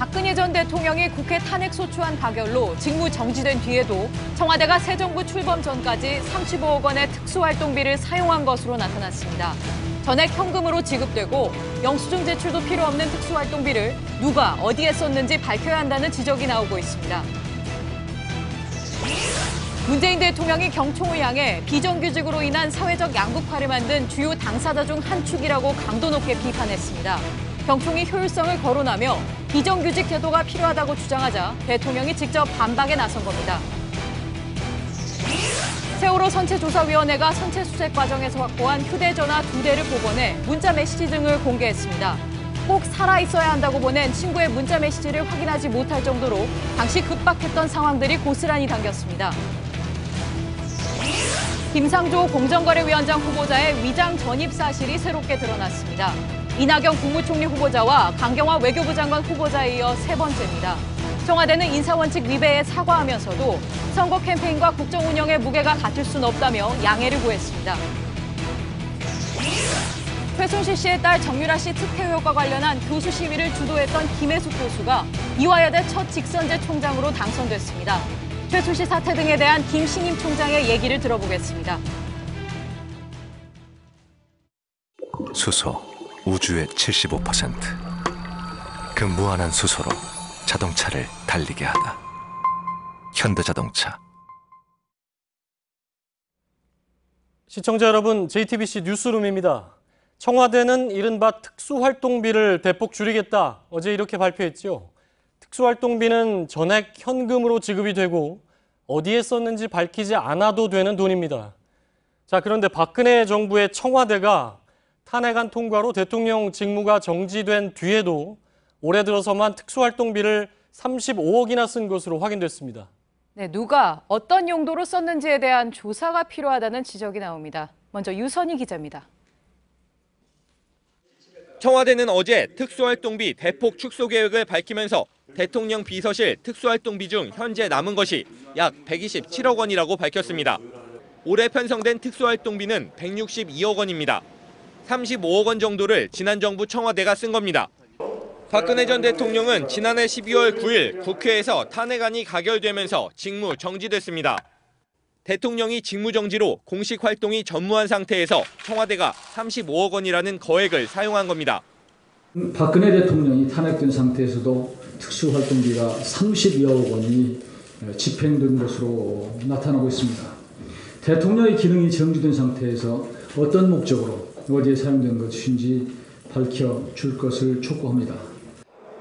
박근혜 전 대통령이 국회 탄핵 소추안 가결로 직무 정지된 뒤에도 청와대가 새 정부 출범 전까지 35억 원의 특수활동비를 사용한 것으로 나타났습니다. 전액 현금으로 지급되고 영수증 제출도 필요 없는 특수활동비를 누가 어디에 썼는지 밝혀야 한다는 지적이 나오고 있습니다. 문재인 대통령이 경총을 향해 비정규직으로 인한 사회적 양극화를 만든 주요 당사자 중 한 축이라고 강도 높게 비판했습니다. 경총이 효율성을 거론하며 비정규직 제도가 필요하다고 주장하자 대통령이 직접 반박에 나선 겁니다. 세월호 선체조사위원회가 선체 수색 과정에서 확보한 휴대전화 2대를 복원해 문자 메시지 등을 공개했습니다. 꼭 살아있어야 한다고 보낸 친구의 문자 메시지를 확인하지 못할 정도로 당시 급박했던 상황들이 고스란히 담겼습니다. 김상조 공정거래위원장 후보자의 위장 전입 사실이 새롭게 드러났습니다. 이낙연 국무총리 후보자와 강경화 외교부 장관 후보자에 이어 세 번째입니다. 청와대는 인사원칙 위배에 사과하면서도 선거 캠페인과 국정 운영의 무게가 같을 수는 없다며 양해를 구했습니다. 최순실 씨의 딸 정유라 씨 특혜 의혹과 관련한 교수 시위를 주도했던 김혜숙 교수가 이화여대 첫 직선제 총장으로 당선됐습니다. 최순실 사태 등에 대한 김신임 총장의 얘기를 들어보겠습니다. 수소, 우주의 75%. 그 무한한 수소로 자동차를 달리게 하다. 현대자동차. 시청자 여러분, JTBC 뉴스룸입니다. 청와대는 이른바 특수활동비를 대폭 줄이겠다. 어제 이렇게 발표했죠. 특수활동비는 전액 현금으로 지급이 되고 어디에 썼는지 밝히지 않아도 되는 돈입니다. 자, 그런데 박근혜 정부의 청와대가 탄핵안 통과로 대통령 직무가 정지된 뒤에도 올해 들어서만 특수활동비를 35억이나 쓴 것으로 확인됐습니다. 네, 누가 어떤 용도로 썼는지에 대한 조사가 필요하다는 지적이 나옵니다. 먼저 유선희 기자입니다. 청와대는 어제 특수활동비 대폭 축소 계획을 밝히면서 대통령 비서실 특수활동비 중 현재 남은 것이 약 127억 원이라고 밝혔습니다. 올해 편성된 특수활동비는 162억 원입니다. 35억 원 정도를 지난 정부 청와대가 쓴 겁니다. 박근혜 전 대통령은 지난해 12월 9일 국회에서 탄핵안이 가결되면서 직무 정지됐습니다. 대통령이 직무 정지로 공식 활동이 전무한 상태에서 청와대가 35억 원이라는 거액을 사용한 겁니다. 박근혜 대통령이 탄핵된 상태에서도 특수활동비가 32억 원이 집행된 것으로 나타나고 있습니다. 대통령의 기능이 정지된 상태에서 어떤 목적으로 어디에 사용된 것인지 밝혀줄 것을 촉구합니다.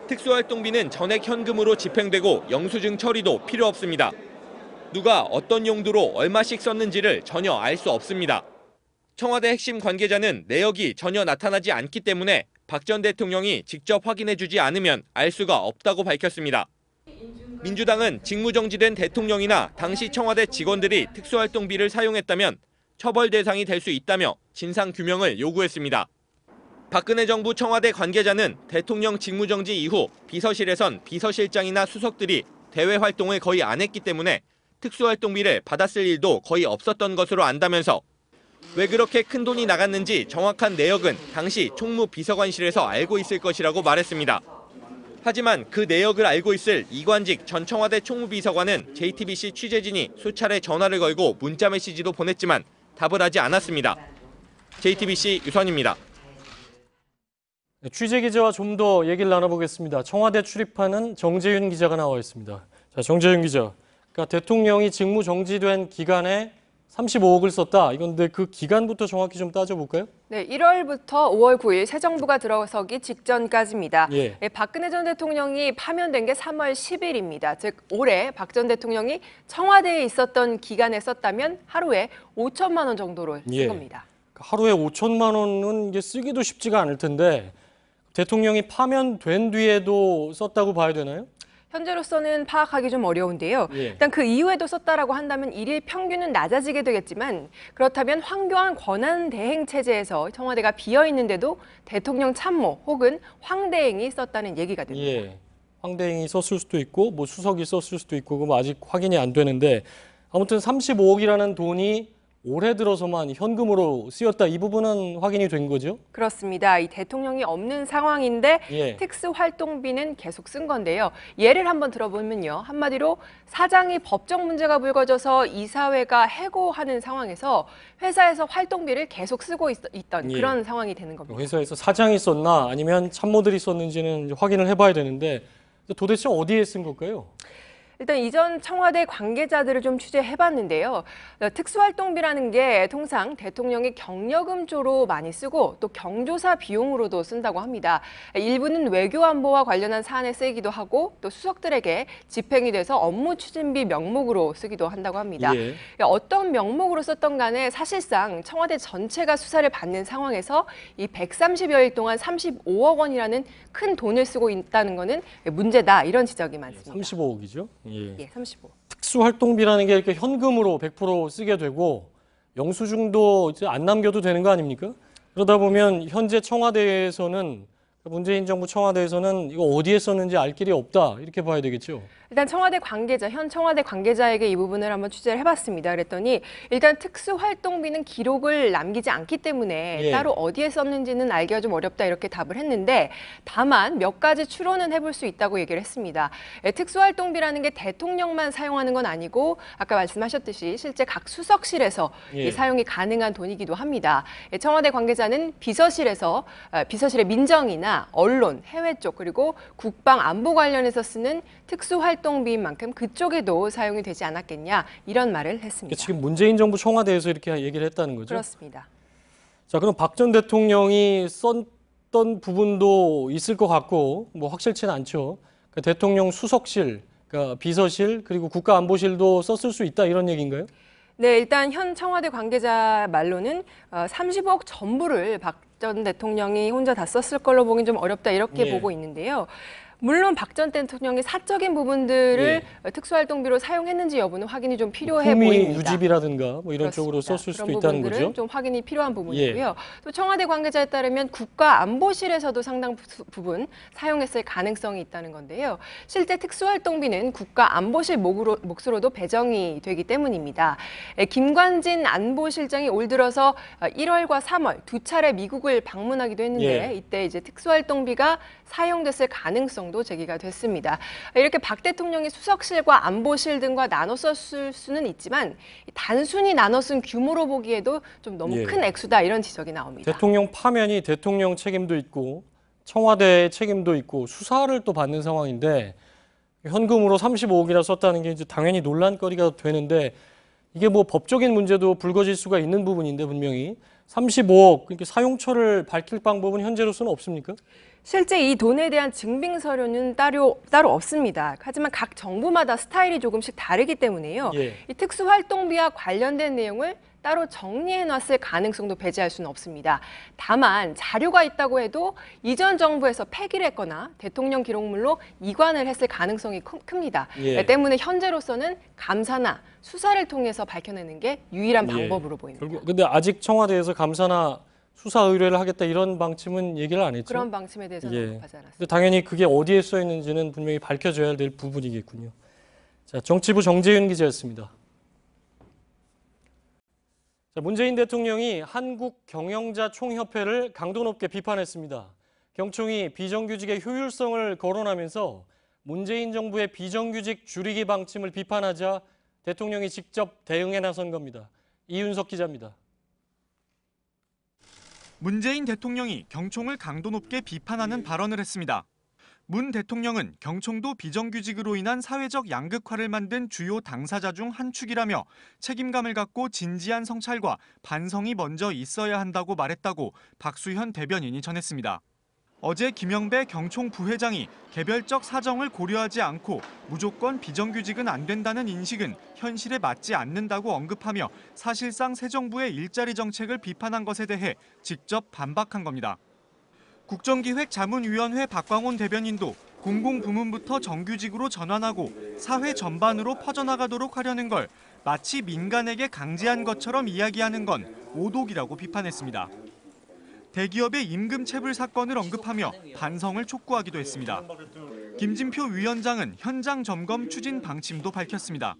특수활동비는 전액 현금으로 집행되고 영수증 처리도 필요 없습니다. 누가 어떤 용도로 얼마씩 썼는지를 전혀 알 수 없습니다. 청와대 핵심 관계자는 내역이 전혀 나타나지 않기 때문에 박 전 대통령이 직접 확인해주지 않으면 알 수가 없다고 밝혔습니다. 민주당은 직무정지된 대통령이나 당시 청와대 직원들이 특수활동비를 사용했다면 처벌 대상이 될 수 있다며 진상규명을 요구했습니다. 박근혜 정부 청와대 관계자는 대통령 직무정지 이후 비서실에선 비서실장이나 수석들이 대외 활동을 거의 안 했기 때문에 특수활동비를 받았을 일도 거의 없었던 것으로 안다면서 왜 그렇게 큰 돈이 나갔는지 정확한 내역은 당시 총무비서관실에서 알고 있을 것이라고 말했습니다. 하지만 그 내역을 알고 있을 이관직 전 청와대 총무비서관은 JTBC 취재진이 수차례 전화를 걸고 문자 메시지도 보냈지만 답을 하지 않았습니다. JTBC 유선입니다. 취재 기자와 좀 더 얘기를 나눠보겠습니다. 청와대 출입하는 정재윤 기자가 나와 있습니다. 자, 정재윤 기자. 그러니까 대통령이 직무 정지된 기간에 35억을 썼다. 이건데 그 기간부터 정확히 좀 따져볼까요? 네, 1월부터 5월 9일 새 정부가 들어서기 직전까지입니다. 예. 박근혜 전 대통령이 파면된 게 3월 10일입니다. 즉 올해 박 전 대통령이 청와대에 있었던 기간에 썼다면 하루에 5천만 원 정도로 쓴 겁니다. 하루에 5천만 원은 이게 쓰기도 쉽지가 않을 텐데 대통령이 파면된 뒤에도 썼다고 봐야 되나요? 현재로서는 파악하기 좀 어려운데요. 일단 그 이후에도 썼다라고 한다면 일일 평균은 낮아지게 되겠지만 그렇다면 황교안 권한 대행 체제에서 청와대가 비어 있는데도 대통령 참모 혹은 황대행이 썼다는 얘기가 됩니다. 예. 황대행이 썼을 수도 있고 뭐 수석이 썼을 수도 있고 그거 아직 확인이 안 되는데 아무튼 35억이라는 돈이 올해 들어서만 현금으로 쓰였다. 이 부분은 확인이 된 거죠? 그렇습니다. 이 대통령이 없는 상황인데 예. 특수활동비는 계속 쓴 건데요. 예를 한번 들어보면요. 한마디로 사장이 법적 문제가 불거져서 이사회가 해고하는 상황에서 회사에서 활동비를 계속 쓰고 있던 예. 그런 상황이 되는 겁니다. 회사에서 사장이 썼나 아니면 참모들이 썼는지는 이제 확인을 해봐야 되는데 도대체 어디에 쓴 걸까요? 일단 이전 청와대 관계자들을 좀 취재해봤는데요. 특수활동비라는 게 통상 대통령이 경력금조로 많이 쓰고 또 경조사 비용으로도 쓴다고 합니다. 일부는 외교안보와 관련한 사안에 쓰이기도 하고 또 수석들에게 집행이 돼서 업무 추진비 명목으로 쓰기도 한다고 합니다. 예. 어떤 명목으로 썼던 간에 사실상 청와대 전체가 수사를 받는 상황에서 이 130여일 동안 35억 원이라는 큰 돈을 쓰고 있다는 거는 문제다 이런 지적이 많습니다. 35억이죠. 예, 35. 특수활동비라는 게 이렇게 현금으로 100% 쓰게 되고 영수증도 이제 안 남겨도 되는 거 아닙니까? 그러다 보면 현재 청와대에서는 문재인 정부 청와대에서는 이거 어디에 썼는지 알 길이 없다 이렇게 봐야 되겠죠. 일단 청와대 관계자, 현 청와대 관계자에게 이 부분을 한번 취재를 해봤습니다. 그랬더니 일단 특수활동비는 기록을 남기지 않기 때문에 예. 따로 어디에 썼는지는 알기가 좀 어렵다 이렇게 답을 했는데 다만 몇 가지 추론은 해볼 수 있다고 얘기를 했습니다. 특수활동비라는 게 대통령만 사용하는 건 아니고 아까 말씀하셨듯이 실제 각 수석실에서 예. 사용이 가능한 돈이기도 합니다. 청와대 관계자는 비서실의 민정이나 언론, 해외 쪽 그리고 국방 안보 관련해서 쓰는 특수활동비인 만큼 그쪽에도 사용이 되지 않았겠냐 이런 말을 했습니다. 지금 문재인 정부 청와대에서 이렇게 얘기를 했다는 거죠. 그렇습니다. 자, 그럼 박 전 대통령이 썼던 부분도 있을 것 같고 뭐 확실치는 않죠. 그러니까 대통령 수석실, 그러니까 비서실 그리고 국가안보실도 썼을 수 있다 이런 얘기인가요? 네, 일단 현 청와대 관계자 말로는 30억 전부를 박 전 대통령이 혼자 다 썼을 걸로 보긴 좀 어렵다 이렇게 예. 보고 있는데요. 물론 박 전 대통령이 사적인 부분들을 특수활동비로 사용했는지 여부는 확인이 좀 필요해 품위 보입니다. 유지비라든가 뭐 이런 쪽으로 그렇습니다. 썼을 수도 그런 있다는 부분들은 거죠. 좀 확인이 필요한 부분이고요. 또 청와대 관계자에 따르면 국가안보실에서도 상당 부분 사용했을 가능성이 있다는 건데요. 실제 특수활동비는 국가안보실 몫으로도 배정이 되기 때문입니다. 김관진 안보실장이 올 들어서 1월과 3월 두 차례 미국을 방문하기도 했는데 이때 이제 특수활동비가 사용됐을 가능성도 제기가 됐습니다. 이렇게 박 대통령이 수석실과 안보실 등과 나눠 썼을 수는 있지만 단순히 나눠 쓴 규모로 보기에도 좀 너무 큰 액수다 이런 지적이 나옵니다. 대통령 파면이 대통령 책임도 있고 청와대 책임도 있고 수사를 또 받는 상황인데 현금으로 35억이나 썼다는 게 이제 당연히 논란거리가 되는데 이게 뭐 법적인 문제도 불거질 수가 있는 부분인데 분명히 35억 그러니까 사용처를 밝힐 방법은 현재로서는 없습니까? 실제 이 돈에 대한 증빙 서류는 따로 없습니다. 하지만 각 정부마다 스타일이 조금씩 다르기 때문에요. 이 특수활동비와 관련된 내용을 따로 정리해놨을 가능성도 배제할 수는 없습니다. 다만 자료가 있다고 해도 이전 정부에서 폐기를 했거나 대통령 기록물로 이관을 했을 가능성이 큽니다. 때문에 현재로서는 감사나 수사를 통해서 밝혀내는 게 유일한 방법으로 보입니다. 그런데 아직 청와대에서 감사나 수사 의뢰를 하겠다 이런 방침은 얘기를 안 했죠. 그런 방침에 대해서는 언급하지 않았습니다. 근데 당연히 그게 어디에 써 있는지는 분명히 밝혀져야 될 부분이겠군요. 자, 정치부 정재윤 기자였습니다. 자, 문재인 대통령이 한국경영자총협회를 강도 높게 비판했습니다. 경총이 비정규직의 효율성을 거론하면서 문재인 정부의 비정규직 줄이기 방침을 비판하자 대통령이 직접 대응에 나선 겁니다. 이윤석 기자입니다. 문재인 대통령이 경총을 강도 높게 비판하는 발언을 했습니다. 문 대통령은 경총도 비정규직으로 인한 사회적 양극화를 만든 주요 당사자 중 한 축이라며 책임감을 갖고 진지한 성찰과 반성이 먼저 있어야 한다고 말했다고 박수현 대변인이 전했습니다. 어제 김영배 경총 부회장이 개별적 사정을 고려하지 않고 무조건 비정규직은 안 된다는 인식은 현실에 맞지 않는다고 언급하며 사실상 새 정부의 일자리 정책을 비판한 것에 대해 직접 반박한 겁니다. 국정기획자문위원회 박광온 대변인도 공공부문부터 정규직으로 전환하고 사회 전반으로 퍼져나가도록 하려는 걸 마치 민간에게 강제한 것처럼 이야기하는 건 오독이라고 비판했습니다. 대기업의 임금체불 사건을 언급하며 반성을 촉구하기도 했습니다. 김진표 위원장은 현장 점검 추진 방침도 밝혔습니다.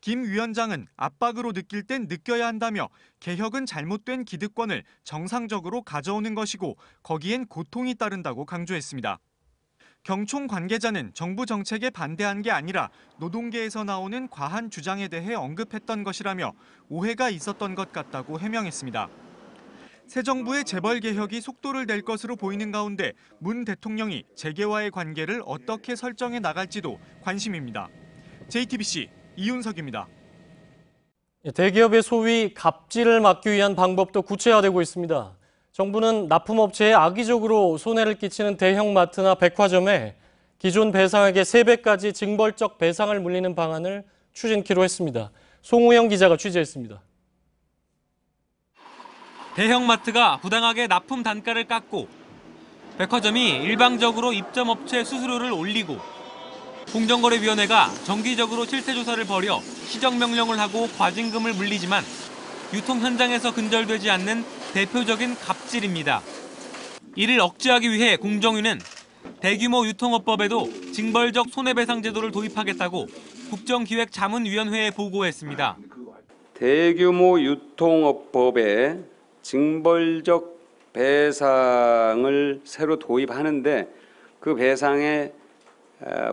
김 위원장은 압박으로 느낄 땐 느껴야 한다며 개혁은 잘못된 기득권을 정상적으로 가져오는 것이고 거기엔 고통이 따른다고 강조했습니다. 경총 관계자는 정부 정책에 반대한 게 아니라 노동계에서 나오는 과한 주장에 대해 언급했던 것이라며 오해가 있었던 것 같다고 해명했습니다. 새 정부의 재벌 개혁이 속도를 낼 것으로 보이는 가운데 문 대통령이 재계와의 관계를 어떻게 설정해 나갈지도 관심입니다. JTBC 이윤석입니다. 대기업의 소위 갑질을 막기 위한 방법도 구체화되고 있습니다. 정부는 납품업체에 악의적으로 손해를 끼치는 대형마트나 백화점에 기존 배상액의 3배까지 징벌적 배상을 물리는 방안을 추진키로 했습니다. 송우영 기자가 취재했습니다. 대형마트가 부당하게 납품 단가를 깎고 백화점이 일방적으로 입점업체 수수료를 올리고 공정거래위원회가 정기적으로 실태조사를 벌여 시정명령을 하고 과징금을 물리지만 유통 현장에서 근절되지 않는 대표적인 갑질입니다. 이를 억제하기 위해 공정위는 대규모 유통업법에도 징벌적 손해배상 제도를 도입하겠다고 국정기획자문위원회에 보고했습니다. 대규모 유통업법에 징벌적 배상을 새로 도입하는데 그 배상의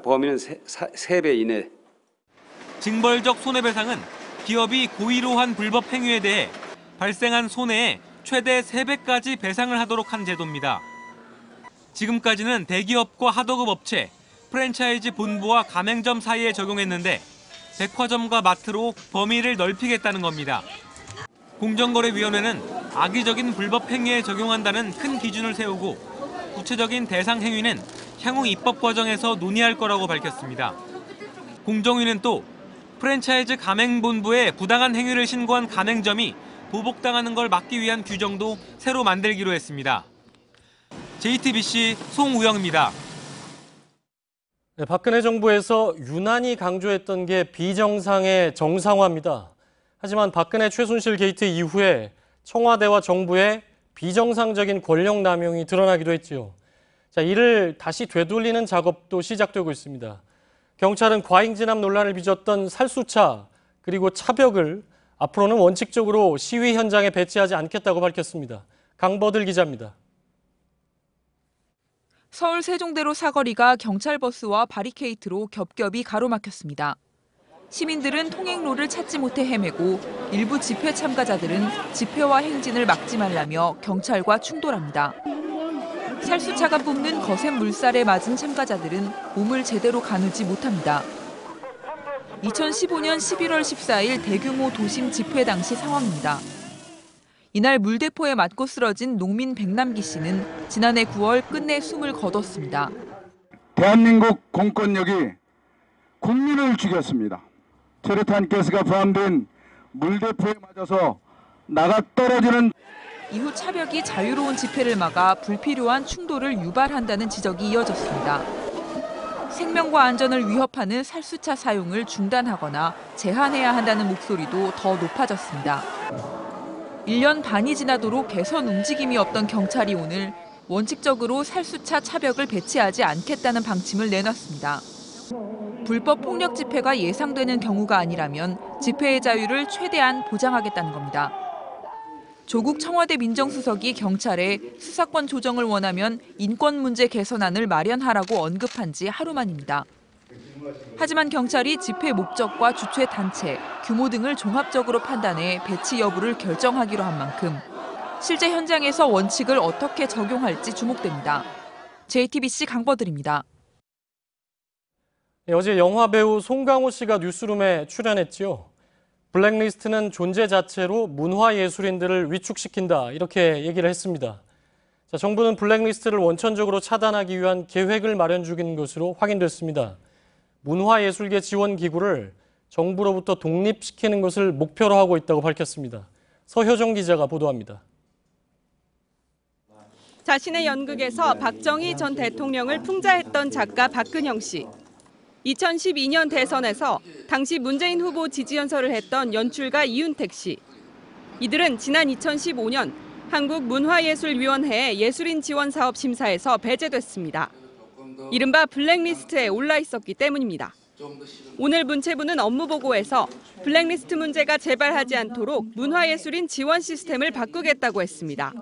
범위는 3배 이내. 징벌적 손해배상은 기업이 고의로 한 불법 행위에 대해 발생한 손해의 최대 3배까지 배상을 하도록 한 제도입니다. 지금까지는 대기업과 하도급 업체, 프랜차이즈 본부와 가맹점 사이에 적용했는데 백화점과 마트로 범위를 넓히겠다는 겁니다. 공정거래위원회는 악의적인 불법 행위에 적용한다는 큰 기준을 세우고 구체적인 대상 행위는 향후 입법 과정에서 논의할 거라고 밝혔습니다. 공정위는 또 프랜차이즈 가맹본부에 부당한 행위를 신고한 가맹점이 보복당하는 걸 막기 위한 규정도 새로 만들기로 했습니다. JTBC 송우영입니다. 네, 박근혜 정부에서 유난히 강조했던 게 비정상의 정상화입니다. 하지만 박근혜 최순실 게이트 이후에 청와대와 정부의 비정상적인 권력 남용이 드러나기도 했지요. 자, 이를 다시 되돌리는 작업도 시작되고 있습니다. 경찰은 과잉 진압 논란을 빚었던 살수차 그리고 차벽을 앞으로는 원칙적으로 시위 현장에 배치하지 않겠다고 밝혔습니다. 강버들 기자입니다. 서울 세종대로 사거리가 경찰버스와 바리케이트로 겹겹이 가로막혔습니다. 시민들은 통행로를 찾지 못해 헤매고 일부 집회 참가자들은 집회와 행진을 막지 말라며 경찰과 충돌합니다. 살수차가 뿜는 거센 물살에 맞은 참가자들은 몸을 제대로 가누지 못합니다. 2015년 11월 14일 대규모 도심 집회 당시 상황입니다. 이날 물대포에 맞고 쓰러진 농민 백남기 씨는 지난해 9월 끝내 숨을 거뒀습니다. 대한민국 공권력이 국민을 죽였습니다. 최루탄 가스가 포함된 물대포에 맞아서 나가 떨어지는. 이후 차벽이 자유로운 집회를 막아 불필요한 충돌을 유발한다는 지적이 이어졌습니다. 생명과 안전을 위협하는 살수차 사용을 중단하거나 제한해야 한다는 목소리도 더 높아졌습니다. 1년 반이 지나도록 개선 움직임이 없던 경찰이 오늘 원칙적으로 살수차 차벽을 배치하지 않겠다는 방침을 내놨습니다. 불법 폭력 집회가 예상되는 경우가 아니라면 집회의 자유를 최대한 보장하겠다는 겁니다. 조국 청와대 민정수석이 경찰에 수사권 조정을 원하면 인권 문제 개선안을 마련하라고 언급한 지 하루 만입니다. 하지만 경찰이 집회 목적과 주최 단체, 규모 등을 종합적으로 판단해 배치 여부를 결정하기로 한 만큼 실제 현장에서 원칙을 어떻게 적용할지 주목됩니다. JTBC 강버들입니다. 네, 어제 영화배우 송강호 씨가 뉴스룸에 출연했지요. 블랙리스트는 존재 자체로 문화예술인들을 위축시킨다 이렇게 얘기를 했습니다. 자, 정부는 블랙리스트를 원천적으로 차단하기 위한 계획을 마련 중인 것으로 확인됐습니다. 문화예술계 지원기구를 정부로부터 독립시키는 것을 목표로 하고 있다고 밝혔습니다. 서효정 기자가 보도합니다. 자신의 연극에서 박정희 전 대통령을 풍자했던 작가 박근영 씨. 2012년 대선에서 당시 문재인 후보 지지연설을 했던 연출가 이윤택 씨. 이들은 지난 2015년 한국문화예술위원회의 예술인 지원 사업 심사에서 배제됐습니다. 이른바 블랙리스트에 올라 있었기 때문입니다. 오늘 문체부는 업무보고에서 블랙리스트 문제가 재발하지 않도록 문화예술인 지원 시스템을 바꾸겠다고 했습니다.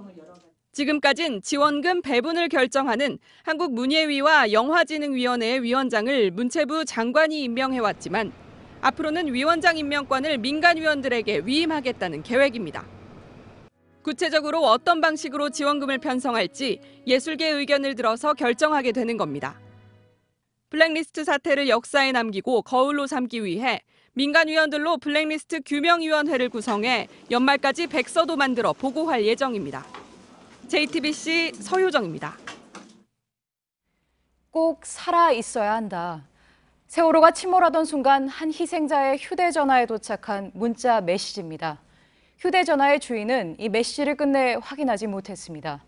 지금까진 지원금 배분을 결정하는 한국문예위와 영화진흥위원회의 위원장을 문체부 장관이 임명해왔지만 앞으로는 위원장 임명권을 민간위원들에게 위임하겠다는 계획입니다. 구체적으로 어떤 방식으로 지원금을 편성할지 예술계 의견을 들어서 결정하게 되는 겁니다. 블랙리스트 사태를 역사에 남기고 거울로 삼기 위해 민간위원들로 블랙리스트 규명위원회를 구성해 연말까지 백서도 만들어 보고할 예정입니다. JTBC 서효정입니다. 꼭 살아 있어야 한다. 세월호가 침몰하던 순간 한 희생자의 휴대전화에 도착한 문자 메시지입니다. 휴대전화의 주인은 이 메시지를 끝내 확인하지 못했습니다.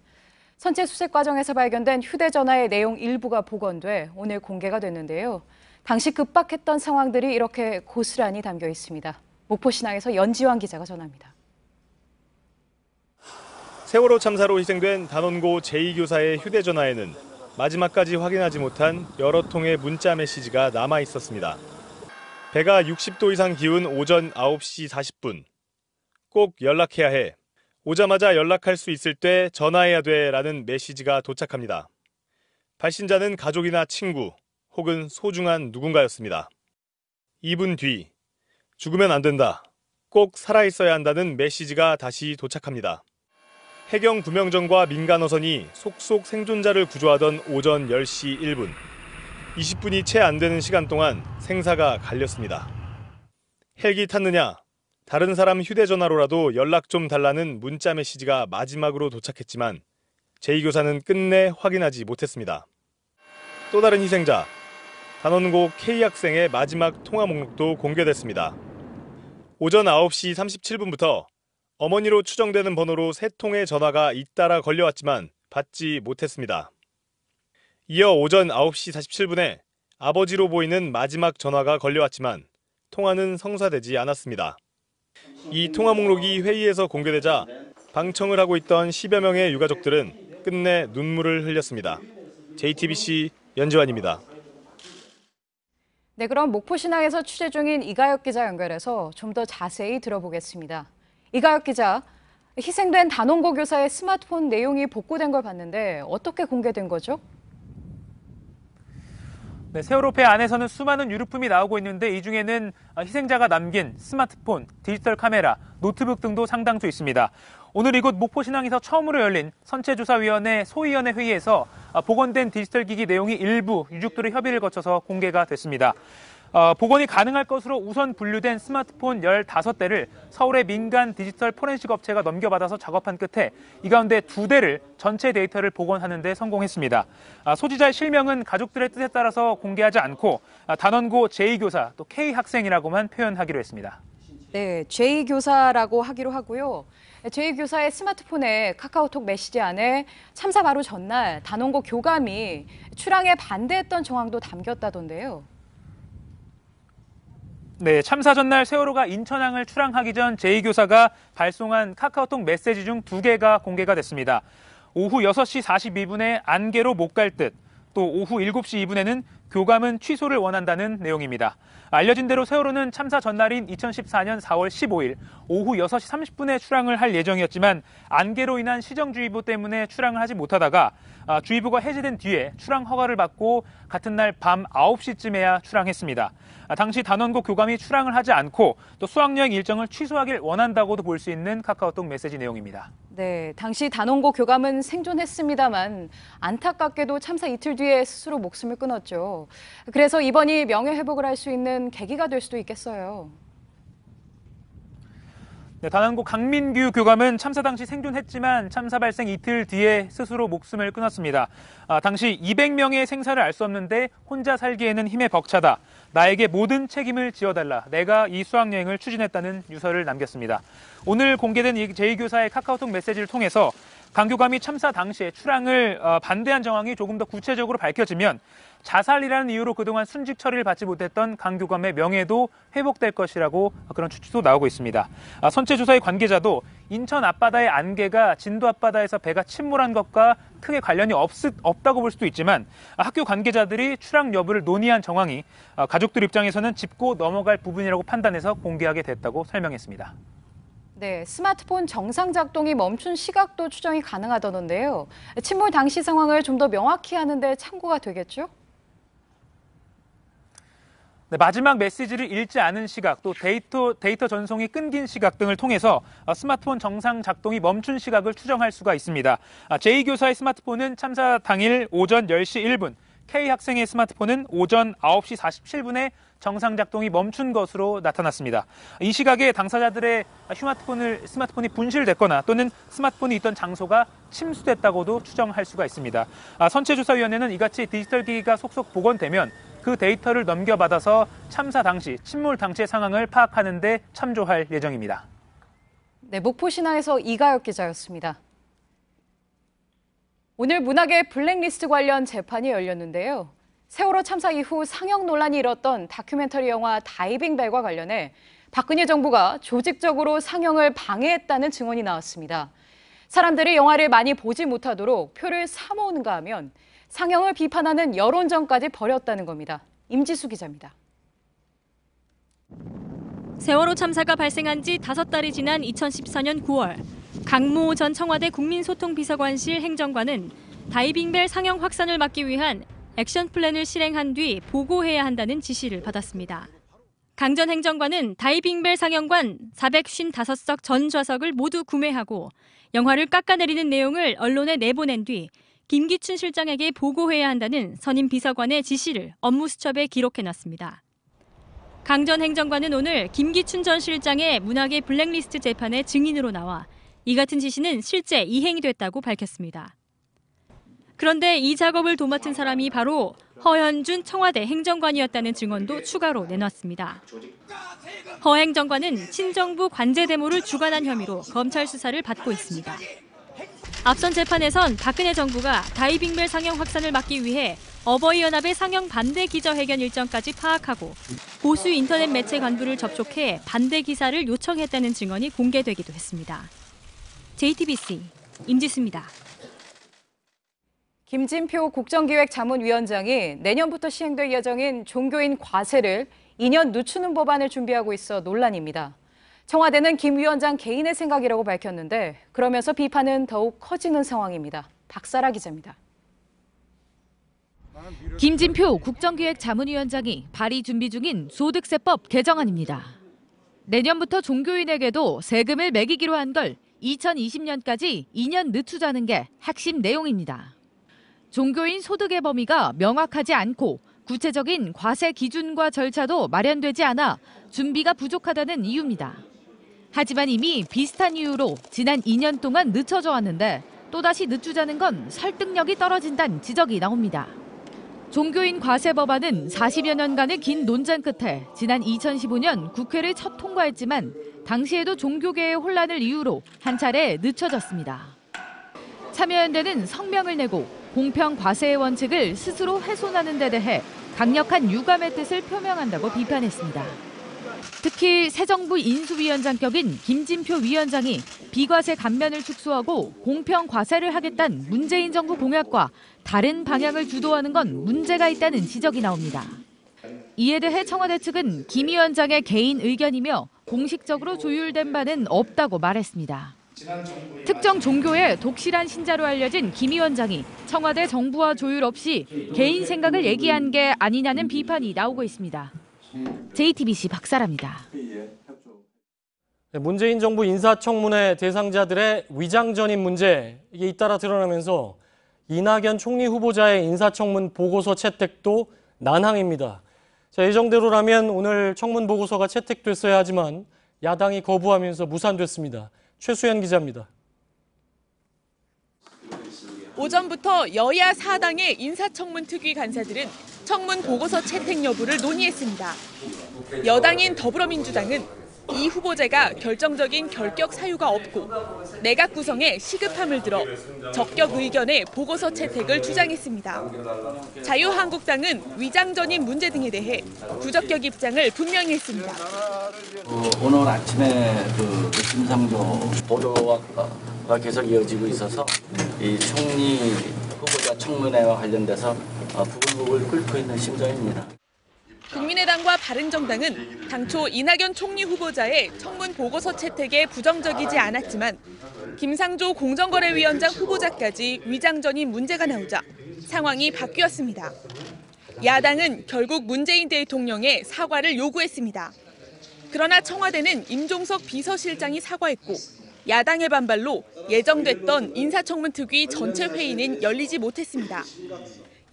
선체 수색 과정에서 발견된 휴대전화의 내용 일부가 복원돼 오늘 공개가 됐는데요. 당시 급박했던 상황들이 이렇게 고스란히 담겨 있습니다. 목포신항에서 연지환 기자가 전합니다. 세월호 참사로 희생된 단원고 제2교사의 휴대전화에는 마지막까지 확인하지 못한 여러 통의 문자 메시지가 남아 있었습니다. 배가 60도 이상 기운 오전 9시 40분. 꼭 연락해야 해. 오자마자 연락할 수 있을 때 전화해야 돼 라는 메시지가 도착합니다. 발신자는 가족이나 친구 혹은 소중한 누군가였습니다. 2분 뒤, 죽으면 안 된다. 꼭 살아있어야 한다는 메시지가 다시 도착합니다. 해경 구명정과 민간어선이 속속 생존자를 구조하던 오전 10시 1분. 20분이 채 안 되는 시간 동안 생사가 갈렸습니다. 헬기 탔느냐? 다른 사람 휴대전화로라도 연락 좀 달라는 문자 메시지가 마지막으로 도착했지만 제2교사는 끝내 확인하지 못했습니다. 또 다른 희생자, 단원고 K학생의 마지막 통화 목록도 공개됐습니다. 오전 9시 37분부터 어머니로 추정되는 번호로 3통의 전화가 잇따라 걸려왔지만 받지 못했습니다. 이어 오전 9시 47분에 아버지로 보이는 마지막 전화가 걸려왔지만 통화는 성사되지 않았습니다. 이 통화 목록이 회의에서 공개되자 방청을 하고 있던 10여 명의 유가족들은 끝내 눈물을 흘렸습니다. JTBC 연지환입니다. 네, 그럼 목포신항에서 취재 중인 이가혁 기자 연결해서 좀 더 자세히 들어보겠습니다. 이가혁 기자, 희생된 단원고 교사의 스마트폰 내용이 복구된 걸 봤는데 어떻게 공개된 거죠? 네, 세월호배 안에서는 수많은 유류품이 나오고 있는데 이 중에는 희생자가 남긴 스마트폰, 디지털 카메라, 노트북 등도 상당수 있습니다. 오늘 이곳 목포신항에서 처음으로 열린 선체조사위원회 소위원회 회의에서 복원된 디지털 기기 내용이 일부 유족들의 협의를 거쳐서 공개가 됐습니다. 복원이 가능할 것으로 우선 분류된 스마트폰 15대를 서울의 민간 디지털 포렌식 업체가 넘겨받아서 작업한 끝에 이 가운데 2대를 전체 데이터를 복원하는 데 성공했습니다. 소지자의 실명은 가족들의 뜻에 따라서 공개하지 않고 단원고 제2교사 또 K학생이라고만 표현하기로 했습니다. 네, 제2교사라고 하기로 하고요. 제2교사의 스마트폰에 카카오톡 메시지 안에 참사 바로 전날 단원고 교감이 출항에 반대했던 정황도 담겼다던데요. 네, 참사 전날 세월호가 인천항을 출항하기 전 제2교사가 발송한 카카오톡 메시지 중 2개가 공개가 됐습니다. 오후 6시 42분에 안개로 못 갈 듯, 또 오후 7시 2분에는 교감은 취소를 원한다는 내용입니다. 알려진 대로 세월호는 참사 전날인 2014년 4월 15일 오후 6시 30분에 출항을 할 예정이었지만 안개로 인한 시정주의보 때문에 출항을 하지 못하다가 주의보가 해제된 뒤에 출항 허가를 받고 같은 날 밤 9시쯤에야 출항했습니다. 당시 단원고 교감이 출항을 하지 않고 또 수학여행 일정을 취소하길 원한다고도 볼 수 있는 카카오톡 메시지 내용입니다. 네, 당시 단원고 교감은 생존했습니다만 안타깝게도 참사 이틀 뒤에 스스로 목숨을 끊었죠. 그래서 이번이 명예회복을 할 수 있는 계기가 될 수도 있겠어요. 네, 단원고 강민규 교감은 참사 당시 생존했지만 참사 발생 이틀 뒤에 스스로 목숨을 끊었습니다. 당시 200명의 생사를 알 수 없는데 혼자 살기에는 힘에 벅차다. 나에게 모든 책임을 지어달라. 내가 이 수학여행을 추진했다는 유서를 남겼습니다. 오늘 공개된 제2교사의 카카오톡 메시지를 통해서 강교감이 참사 당시에 출항을 반대한 정황이 조금 더 구체적으로 밝혀지면 자살이라는 이유로 그동안 순직 처리를 받지 못했던 강교감의 명예도 회복될 것이라고 그런 추측도 나오고 있습니다. 선체조사의 관계자도 인천 앞바다의 안개가 진도 앞바다에서 배가 침몰한 것과 크게 관련이 없다고 볼 수도 있지만 학교 관계자들이 출항 여부를 논의한 정황이 가족들 입장에서는 짚고 넘어갈 부분이라고 판단해서 공개하게 됐다고 설명했습니다. 네, 스마트폰 정상 작동이 멈춘 시각도 추정이 가능하다던데요. 침몰 당시 상황을 좀 더 명확히 하는데 참고가 되겠죠? 네, 마지막 메시지를 읽지 않은 시각, 또 데이터 전송이 끊긴 시각 등을 통해서 스마트폰 정상 작동이 멈춘 시각을 추정할 수가 있습니다. J 교사의 스마트폰은 참사 당일 오전 10시 1분, K 학생의 스마트폰은 오전 9시 47분에 정상 작동이 멈춘 것으로 나타났습니다. 이 시각에 당사자들의 스마트폰이 분실됐거나 또는 스마트폰이 있던 장소가 침수됐다고도 추정할 수가 있습니다. 선체조사위원회는 이같이 디지털 기기가 속속 복원되면 그 데이터를 넘겨받아서 참사 당시, 침몰 당시의 상황을 파악하는 데 참조할 예정입니다. 네, 목포 신화에서 이가혁 기자였습니다. 오늘 문학의 블랙리스트 관련 재판이 열렸는데요. 세월호 참사 이후 상영 논란이 일었던 다큐멘터리 영화 다이빙벨과 관련해 박근혜 정부가 조직적으로 상영을 방해했다는 증언이 나왔습니다. 사람들이 영화를 많이 보지 못하도록 표를 사 모으는가 하면 상영을 비판하는 여론전까지 벌였다는 겁니다. 임지수 기자입니다. 세월호 참사가 발생한 지 5달이 지난 2014년 9월 강모 전 청와대 국민소통비서관실 행정관은 다이빙벨 상영 확산을 막기 위한 액션 플랜을 실행한 뒤 보고해야 한다는 지시를 받았습니다. 강 전 행정관은 다이빙벨 상영관 455석 전 좌석을 모두 구매하고 영화를 깎아내리는 내용을 언론에 내보낸 뒤 김기춘 실장에게 보고해야 한다는 선임 비서관의 지시를 업무 수첩에 기록해놨습니다. 강 전 행정관은 오늘 김기춘 전 실장의 문학의 블랙리스트 재판에 증인으로 나와 이 같은 지시는 실제 이행이 됐다고 밝혔습니다. 그런데 이 작업을 도맡은 사람이 바로 허현준 청와대 행정관이었다는 증언도 추가로 내놨습니다. 허 행정관은 친정부 관제 데모를 주관한 혐의로 검찰 수사를 받고 있습니다. 앞선 재판에선 박근혜 정부가 다이빙벨 상영 확산을 막기 위해 어버이연합의 상영 반대 기자회견 일정까지 파악하고 보수 인터넷 매체 간부를 접촉해 반대 기사를 요청했다는 증언이 공개되기도 했습니다. JTBC 임지수입니다. 김진표 국정기획자문위원장이 내년부터 시행될 예정인 종교인 과세를 2년 늦추는 법안을 준비하고 있어 논란입니다. 청와대는 김 위원장 개인의 생각이라고 밝혔는데 그러면서 비판은 더욱 커지는 상황입니다. 박사라 기자입니다. 김진표 국정기획자문위원장이 발의 준비 중인 소득세법 개정안입니다. 내년부터 종교인에게도 세금을 매기기로 한 걸 2020년까지 2년 늦추자는 게 핵심 내용입니다. 종교인 소득의 범위가 명확하지 않고 구체적인 과세 기준과 절차도 마련되지 않아 준비가 부족하다는 이유입니다. 하지만 이미 비슷한 이유로 지난 2년 동안 늦춰져 왔는데 또다시 늦추자는 건 설득력이 떨어진다는 지적이 나옵니다. 종교인 과세 법안은 40여 년간의 긴 논쟁 끝에 지난 2015년 국회를 첫 통과했지만 당시에도 종교계의 혼란을 이유로 한 차례 늦춰졌습니다. 참여연대는 성명을 내고 공평 과세의 원칙을 스스로 훼손하는 데 대해 강력한 유감의 뜻을 표명한다고 비판했습니다. 특히 새 정부 인수위원장격인 김진표 위원장이 비과세 감면을 축소하고 공평 과세를 하겠다는 문재인 정부 공약과 다른 방향을 주도하는 건 문제가 있다는 지적이 나옵니다. 이에 대해 청와대 측은 김 위원장의 개인 의견이며 공식적으로 조율된 바는 없다고 말했습니다. 특정 종교의 독실한 신자로 알려진 김 위원장이 청와대 정부와 조율 없이 개인 생각을 얘기한 게 아니냐는 비판이 나오고 있습니다. JTBC 박사라입니다. 문재인 정부 인사청문회 대상자들의 위장전입 문제, 이게 잇따라 드러나면서 이낙연 총리 후보자의 인사청문 보고서 채택도 난항입니다. 자, 예정대로라면 오늘 청문 보고서가 채택됐어야 하지만 야당이 거부하면서 무산됐습니다. 최수연 기자입니다. 오전부터 여야 4당의 인사청문 특위 간사들은 청문 보고서 채택 여부를 논의했습니다. 여당인 더불어민주당은 이 후보자가 결정적인 결격 사유가 없고 내각 구성에 시급함을 들어 적격 의견의 보고서 채택을 주장했습니다. 자유한국당은 위장 전입 문제 등에 대해 부적격 입장을 분명히 했습니다. 오늘 아침에 김상조 보도가 계속 이어지고 있어서 이 총리 후보자 청문회와 관련돼서 부글부글 끓고 있는 심정입니다. 국민의당과 바른정당은 당초 이낙연 총리 후보자의 청문 보고서 채택에 부정적이지 않았지만 김상조 공정거래위원장 후보자까지 위장 전입 문제가 나오자 상황이 바뀌었습니다. 야당은 결국 문재인 대통령의 사과를 요구했습니다. 그러나 청와대는 임종석 비서실장이 사과했고 야당의 반발로 예정됐던 인사청문특위 전체 회의는 열리지 못했습니다.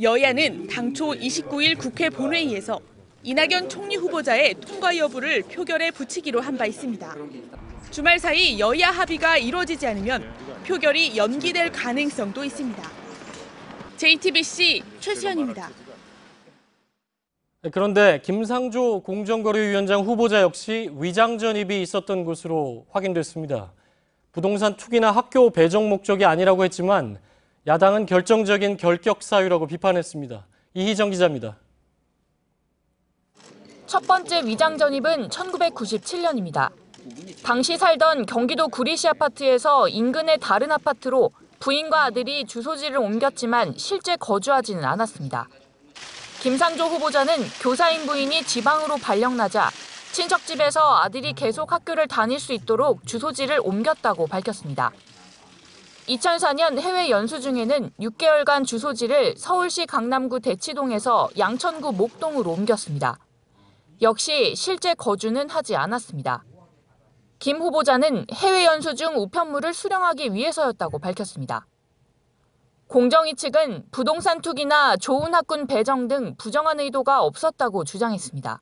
여야는 당초 29일 국회 본회의에서 이낙연 총리 후보자의 통과 여부를 표결에 붙이기로 한 바 있습니다. 주말 사이 여야 합의가 이루어지지 않으면 표결이 연기될 가능성도 있습니다. JTBC 최수연입니다. 그런데 김상조 공정거래위원장 후보자 역시 위장 전입이 있었던 것으로 확인됐습니다. 부동산 투기나 학교 배정 목적이 아니라고 했지만 야당은 결정적인 결격 사유라고 비판했습니다. 이희정 기자입니다. 첫 번째 위장 전입은 1997년입니다. 당시 살던 경기도 구리시 아파트에서 인근의 다른 아파트로 부인과 아들이 주소지를 옮겼지만 실제 거주하지는 않았습니다. 김상조 후보자는 교사인 부인이 지방으로 발령나자 친척집에서 아들이 계속 학교를 다닐 수 있도록 주소지를 옮겼다고 밝혔습니다. 2004년 해외 연수 중에는 6개월간 주소지를 서울시 강남구 대치동에서 양천구 목동으로 옮겼습니다. 역시 실제 거주는 하지 않았습니다. 김 후보자는 해외 연수 중 우편물을 수령하기 위해서였다고 밝혔습니다. 공정위 측은 부동산 투기나 좋은 학군 배정 등 부정한 의도가 없었다고 주장했습니다.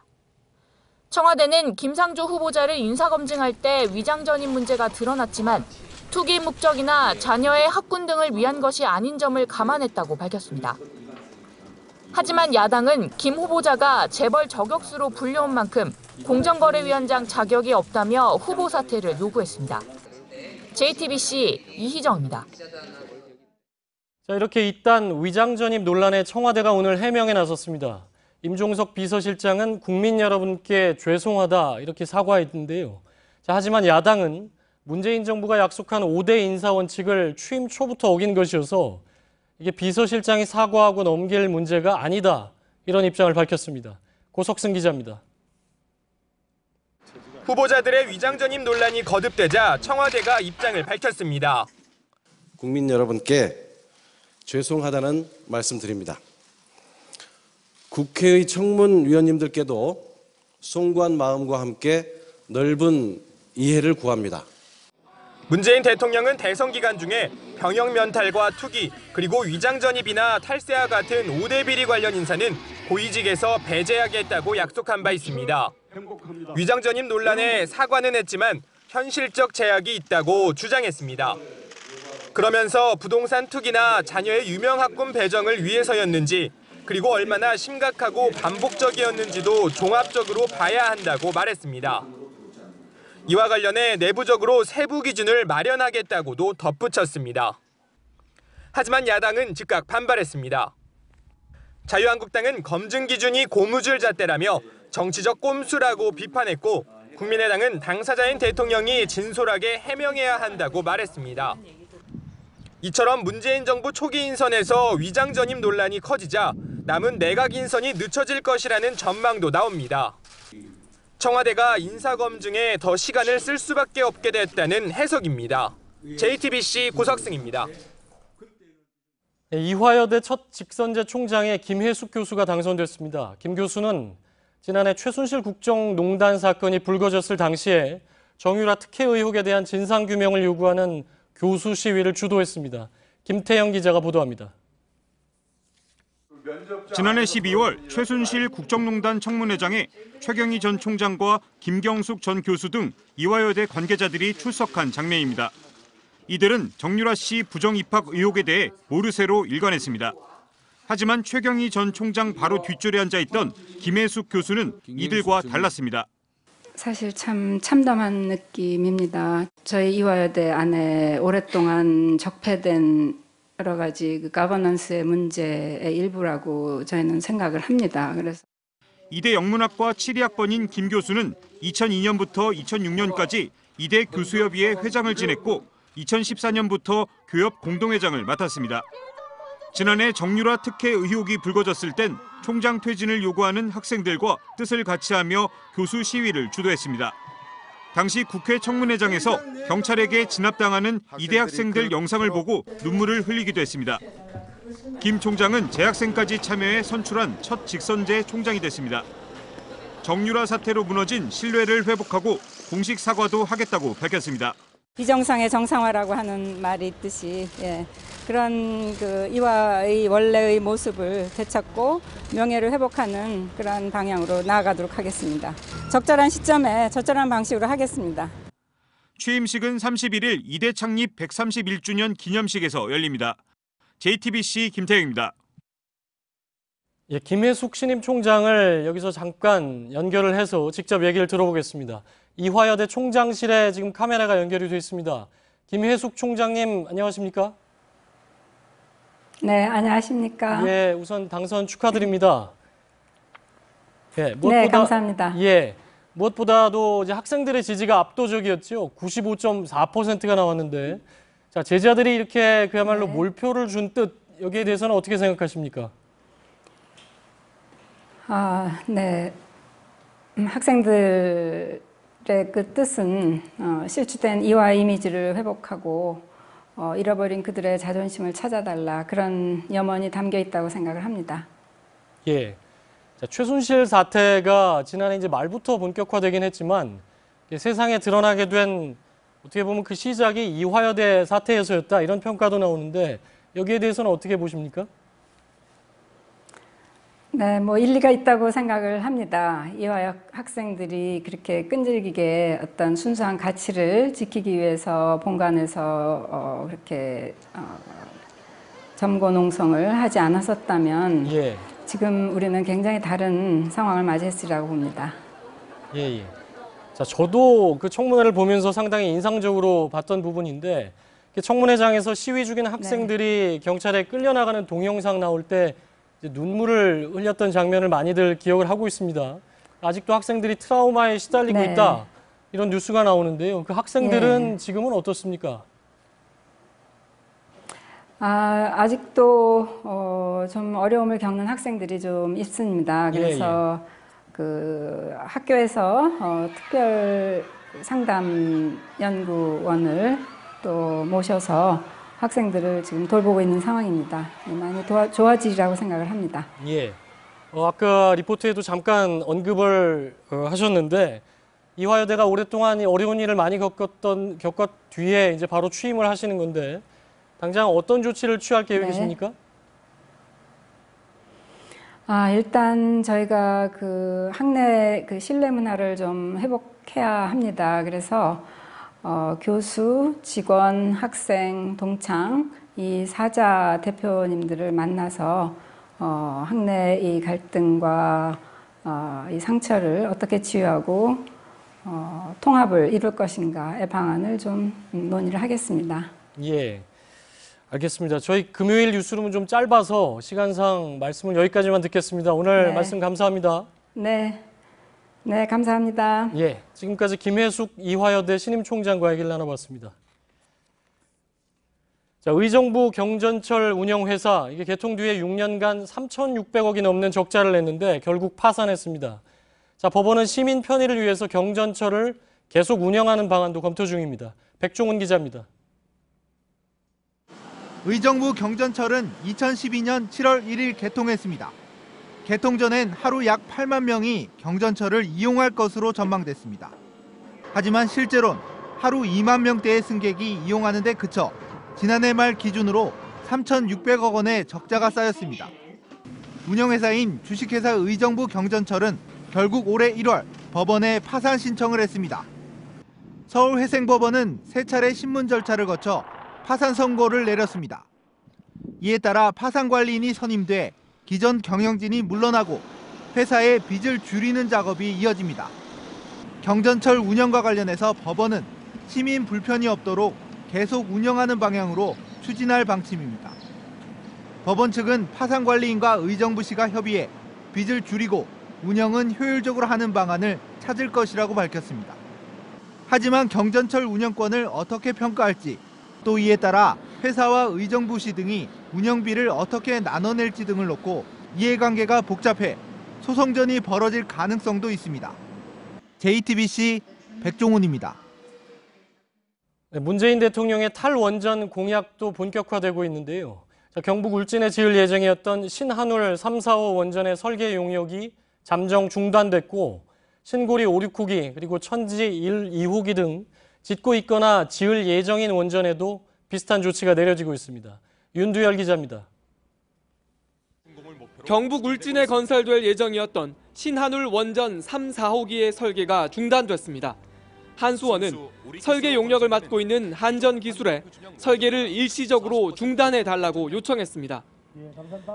청와대는 김상조 후보자를 인사검증할 때 위장 전입 문제가 드러났지만 투기 목적이나 자녀의 학군 등을 위한 것이 아닌 점을 감안했다고 밝혔습니다. 하지만 야당은 김 후보자가 재벌 저격수로 불려온 만큼 공정거래위원장 자격이 없다며 후보 사퇴를 요구했습니다. JTBC 이희정입니다. 자, 이렇게 잇단 위장 전입 논란에 청와대가 오늘 해명에 나섰습니다. 임종석 비서실장은 국민 여러분께 죄송하다 이렇게 사과했는데요. 자, 하지만 야당은 문재인 정부가 약속한 5대 인사 원칙을 취임 초부터 어긴 것이어서 이게 비서실장이 사과하고 넘길 문제가 아니다. 이런 입장을 밝혔습니다. 고석승 기자입니다. 후보자들의 위장 전입 논란이 거듭되자 청와대가 입장을 밝혔습니다. 국민 여러분께 죄송하다는 말씀드립니다. 국회의 청문위원님들께도 송구한 마음과 함께 넓은 이해를 구합니다. 문재인 대통령은 대선 기간 중에 병역 면탈과 투기, 그리고 위장 전입이나 탈세와 같은 5대 비리 관련 인사는 고위직에서 배제하겠다고 약속한 바 있습니다. 위장 전입 논란에 사과는 했지만 현실적 제약이 있다고 주장했습니다. 그러면서 부동산 투기나 자녀의 유명 학군 배정을 위해서였는지, 그리고 얼마나 심각하고 반복적이었는지도 종합적으로 봐야 한다고 말했습니다. 이와 관련해 내부적으로 세부 기준을 마련하겠다고도 덧붙였습니다. 하지만 야당은 즉각 반발했습니다. 자유한국당은 검증 기준이 고무줄 잣대라며 정치적 꼼수라고 비판했고, 국민의당은 당사자인 대통령이 진솔하게 해명해야 한다고 말했습니다. 이처럼 문재인 정부 초기 인선에서 위장 전입 논란이 커지자 남은 내각 인선이 늦춰질 것이라는 전망도 나옵니다. 청와대가 인사검증에 더 시간을 쓸 수밖에 없게 됐다는 해석입니다. JTBC 고석승입니다. 이화여대 첫 직선제 총장에 김혜숙 교수가 당선됐습니다. 김 교수는 지난해 최순실 국정농단 사건이 불거졌을 당시에 정유라 특혜 의혹에 대한 진상규명을 요구하는 교수 시위를 주도했습니다. 김태영 기자가 보도합니다. 지난해 12월 최순실 국정농단 청문회장에 최경희 전 총장과 김경숙 전 교수 등 이화여대 관계자들이 출석한 장면입니다. 이들은 정유라 씨 부정 입학 의혹에 대해 모르쇠로 일관했습니다. 하지만 최경희 전 총장 바로 뒷줄에 앉아있던 김혜숙 교수는 이들과 달랐습니다. 사실 참 참담한 느낌입니다. 저희 이화여대 안에 오랫동안 적폐된 여러 가지 그 가버넌스의 문제의 일부라고 저희는 생각을 합니다. 그래서 이대 영문학과 7위학번인 김 교수는 2002년부터 2006년까지 이대 교수협의회 회장을 지냈고 2014년부터 교협 공동회장을 맡았습니다. 지난해 정유라 특혜 의혹이 불거졌을 땐 총장 퇴진을 요구하는 학생들과 뜻을 같이하며 교수 시위를 주도했습니다. 당시 국회 청문회장에서 경찰에게 진압당하는 이대 학생들 영상을 보고 눈물을 흘리기도 했습니다. 김 총장은 재학생까지 참여해 선출한 첫 직선제 총장이 됐습니다. 정유라 사태로 무너진 신뢰를 회복하고 공식 사과도 하겠다고 밝혔습니다. 비정상의 정상화라고 하는 말이 있듯이 그런 그 이화의 원래의 모습을 되찾고 명예를 회복하는 그런 방향으로 나아가도록 하겠습니다. 적절한 시점에 적절한 방식으로 하겠습니다. 취임식은 31일 이대 창립 131주년 기념식에서 열립니다. JTBC 김태영입니다. 예, 김혜숙 신임 총장을 여기서 잠깐 연결을 해서 직접 얘기를 들어보겠습니다. 이화여대 총장실에 지금 카메라가 연결이 되어 있습니다. 김혜숙 총장님 안녕하십니까? 네, 안녕하십니까? 예, 우선 당선 축하드립니다. 예, 네, 감사합니다. 예, 무엇보다도 이제 학생들의 지지가 압도적이었죠. 95.4%가 나왔는데, 자 제자들이 이렇게 그야말로 몰표를 준 뜻 여기에 대해서는 어떻게 생각하십니까? 네, 학생들의 그 뜻은 실추된 이화 이미지를 회복하고 잃어버린 그들의 자존심을 찾아달라 그런 염원이 담겨 있다고 생각을 합니다. 예, 자, 최순실 사태가 지난해 이제 말부터 본격화되긴 했지만 세상에 드러나게 된 어떻게 보면 그 시작이 이화여대 사태에서였다 이런 평가도 나오는데 여기에 대해서는 어떻게 보십니까? 네, 뭐 일리가 있다고 생각을 합니다. 이화 학생들이 그렇게 끈질기게 어떤 순수한 가치를 지키기 위해서 본관에서 그렇게 점거농성을 하지 않았었다면 지금 우리는 굉장히 다른 상황을 맞이했으리라고 봅니다. 예. 자, 저도 그 청문회를 보면서 상당히 인상적으로 봤던 부분인데 청문회장에서 시위 중인 학생들이 경찰에 끌려나가는 동영상 나올 때 이제 눈물을 흘렸던 장면을 많이들 기억을 하고 있습니다. 아직도 학생들이 트라우마에 시달리고 있다 이런 뉴스가 나오는데요. 그 학생들은 지금은 어떻습니까? 아직도 좀 어려움을 겪는 학생들이 좀 있습니다. 그래서 그 학교에서 특별 상담 연구원을 또 모셔서 학생들을 지금 돌보고 있는 상황입니다. 많이 좋아지리라고 생각을 합니다. 예. 아까 리포트에도 잠깐 언급을 하셨는데 이화여대가 오랫동안 어려운 일을 많이 겪었 뒤에 이제 바로 취임을 하시는 건데 당장 어떤 조치를 취할 계획이십니까? 일단 저희가 그 학내 그 신뢰 문화를 좀 회복해야 합니다. 그래서 교수, 직원, 학생, 동창 이 사자 대표님들을 만나서 학내 이 갈등과 이 상처를 어떻게 치유하고 통합을 이룰 것인가의 방안을 좀 논의를 하겠습니다. 예, 알겠습니다. 저희 금요일 뉴스룸은 좀 짧아서 시간상 말씀을 여기까지만 듣겠습니다. 오늘 말씀 감사합니다. 네, 감사합니다. 예, 지금까지 김혜숙 이화여대 신임 총장과 얘기를 나눠봤습니다. 자, 의정부 경전철 운영회사 이게 개통 뒤에 6년간 3,600억이 넘는 적자를 냈는데 결국 파산했습니다. 자, 법원은 시민 편의를 위해서 경전철을 계속 운영하는 방안도 검토 중입니다. 백종훈 기자입니다. 의정부 경전철은 2012년 7월 1일 개통했습니다. 개통 전엔 하루 약 8만 명이 경전철을 이용할 것으로 전망됐습니다. 하지만 실제로는 하루 2만 명대의 승객이 이용하는 데 그쳐 지난해 말 기준으로 3,600억 원의 적자가 쌓였습니다. 운영회사인 주식회사 의정부 경전철은 결국 올해 1월 법원에 파산 신청을 했습니다. 서울회생법원은 세 차례 신문 절차를 거쳐 파산 선고를 내렸습니다. 이에 따라 파산관리인이 선임돼 기존 경영진이 물러나고 회사의 빚을 줄이는 작업이 이어집니다. 경전철 운영과 관련해서 법원은 시민 불편이 없도록 계속 운영하는 방향으로 추진할 방침입니다. 법원 측은 파산관리인과 의정부시가 협의해 빚을 줄이고 운영은 효율적으로 하는 방안을 찾을 것이라고 밝혔습니다. 하지만 경전철 운영권을 어떻게 평가할지, 또 이에 따라 회사와 의정부시 등이 운영비를 어떻게 나눠낼지 등을 놓고 이해관계가 복잡해 소송전이 벌어질 가능성도 있습니다. JTBC 백종훈입니다. 문재인 대통령의 탈원전 공약도 본격화되고 있는데요. 경북 울진에 지을 예정이었던 신한울 3, 4호 원전의 설계 용역이 잠정 중단됐고 신고리 5, 6호기 그리고 천지 1, 2호기 등 짓고 있거나 지을 예정인 원전에도 비슷한 조치가 내려지고 있습니다. 윤두열 기자입니다. 경북 울진에 건설될 예정이었던 신한울 원전 3, 4호기의 설계가 중단됐습니다. 한수원은 설계 용역을 맡고 있는 한전기술에 설계를 일시적으로 중단해달라고 요청했습니다.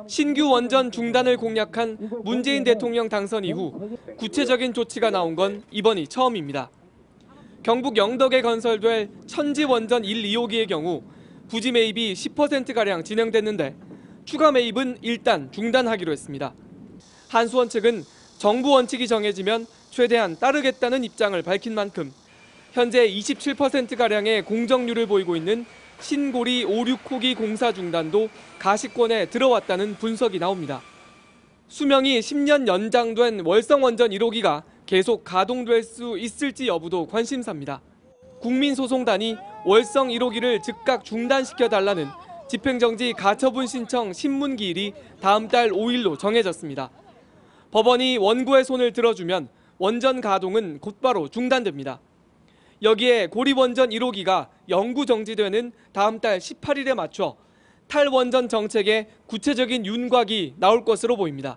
신규 원전 중단을 공약한 문재인 대통령 당선 이후 구체적인 조치가 나온 건 이번이 처음입니다. 경북 영덕에 건설될 천지 원전 1, 2호기의 경우 부지 매입이 10%가량 진행됐는데 추가 매입은 일단 중단하기로 했습니다. 한수원 측은 정부 원칙이 정해지면 최대한 따르겠다는 입장을 밝힌 만큼 현재 27%가량의 공정률을 보이고 있는 신고리 5, 6호기 공사 중단도 가시권에 들어왔다는 분석이 나옵니다. 수명이 10년 연장된 월성원전 1호기가 계속 가동될 수 있을지 여부도 관심사입니다. 국민소송단이 월성 1호기를 즉각 중단시켜달라는 집행정지 가처분 신청 신문기일이 다음 달 5일로 정해졌습니다. 법원이 원고의 손을 들어주면 원전 가동은 곧바로 중단됩니다. 여기에 고리원전 1호기가 영구 정지되는 다음 달 18일에 맞춰 탈원전 정책의 구체적인 윤곽이 나올 것으로 보입니다.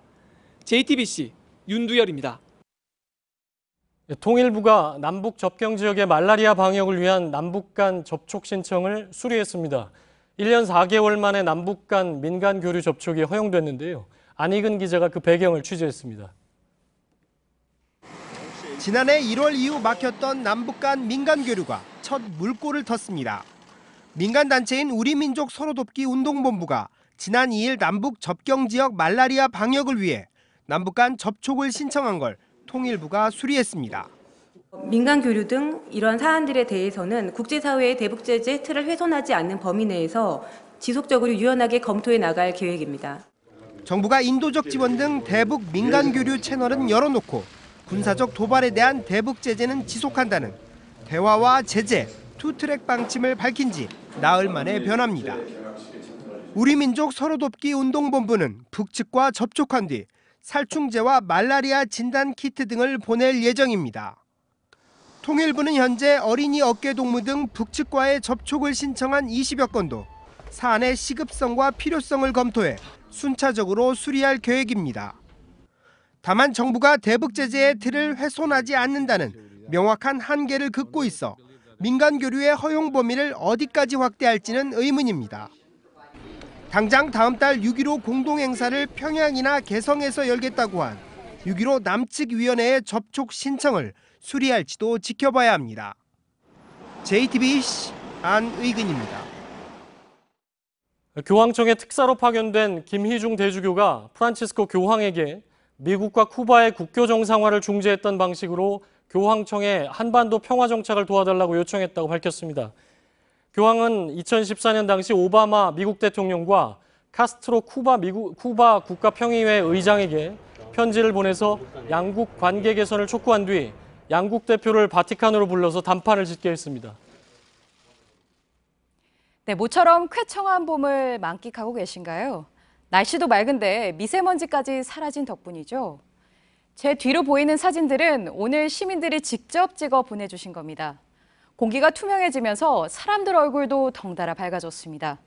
JTBC 윤두열입니다. 통일부가 남북 접경 지역의 말라리아 방역을 위한 남북 간 접촉 신청을 수리했습니다. 1년 4개월 만에 남북 간 민간 교류 접촉이 허용됐는데요. 안익은 기자가 그 배경을 취재했습니다. 지난해 1월 이후 막혔던 남북 간 민간 교류가 첫 물꼬를 텄습니다. 민간 단체인 우리민족 서로돕기 운동본부가 지난 2일 남북 접경 지역 말라리아 방역을 위해 남북 간 접촉을 신청한 걸 통일부가 수리했습니다. 민간 교류 등 이런 사안들에 대해서는 국제사회의 대북 제재 틀을 훼손하지 않는 범위 내에서 지속적으로 유연하게 검토해 나갈 계획입니다. 정부가 인도적 지원 등 대북 민간 교류 채널은 열어놓고 군사적 도발에 대한 대북 제재는 지속한다는 대화와 제재, 투트랙 방침을 밝힌 지 나흘 만에 변합니다. 우리민족 서로돕기 운동본부는 북측과 접촉한 뒤 살충제와 말라리아 진단 키트 등을 보낼 예정입니다. 통일부는 현재 어린이 어깨동무 등 북측과의 접촉을 신청한 20여 건도 사안의 시급성과 필요성을 검토해 순차적으로 수리할 계획입니다. 다만 정부가 대북 제재의 틀을 훼손하지 않는다는 명확한 한계를 긋고 있어 민간 교류의 허용 범위를 어디까지 확대할지는 의문입니다. 당장 다음 달 6.15 공동행사를 평양이나 개성에서 열겠다고 한 6.15 남측위원회의 접촉 신청을 수리할지도 지켜봐야 합니다. JTBC 안의근입니다. 교황청에 특사로 파견된 김희중 대주교가 프란치스코 교황에게 미국과 쿠바의 국교 정상화를 중재했던 방식으로 교황청에 한반도 평화 정착을 도와달라고 요청했다고 밝혔습니다. 교황은 2014년 당시 오바마 미국 대통령과 카스트로 쿠바 국가평의회 의장에게 편지를 보내서 양국 관계 개선을 촉구한 뒤 양국 대표를 바티칸으로 불러서 담판을 짓게 했습니다. 네, 모처럼 쾌청한 봄을 만끽하고 계신가요? 날씨도 맑은데 미세먼지까지 사라진 덕분이죠. 제 뒤로 보이는 사진들은 오늘 시민들이 직접 찍어 보내주신 겁니다. 공기가 투명해지면서 사람들 얼굴도 덩달아 밝아졌습니다.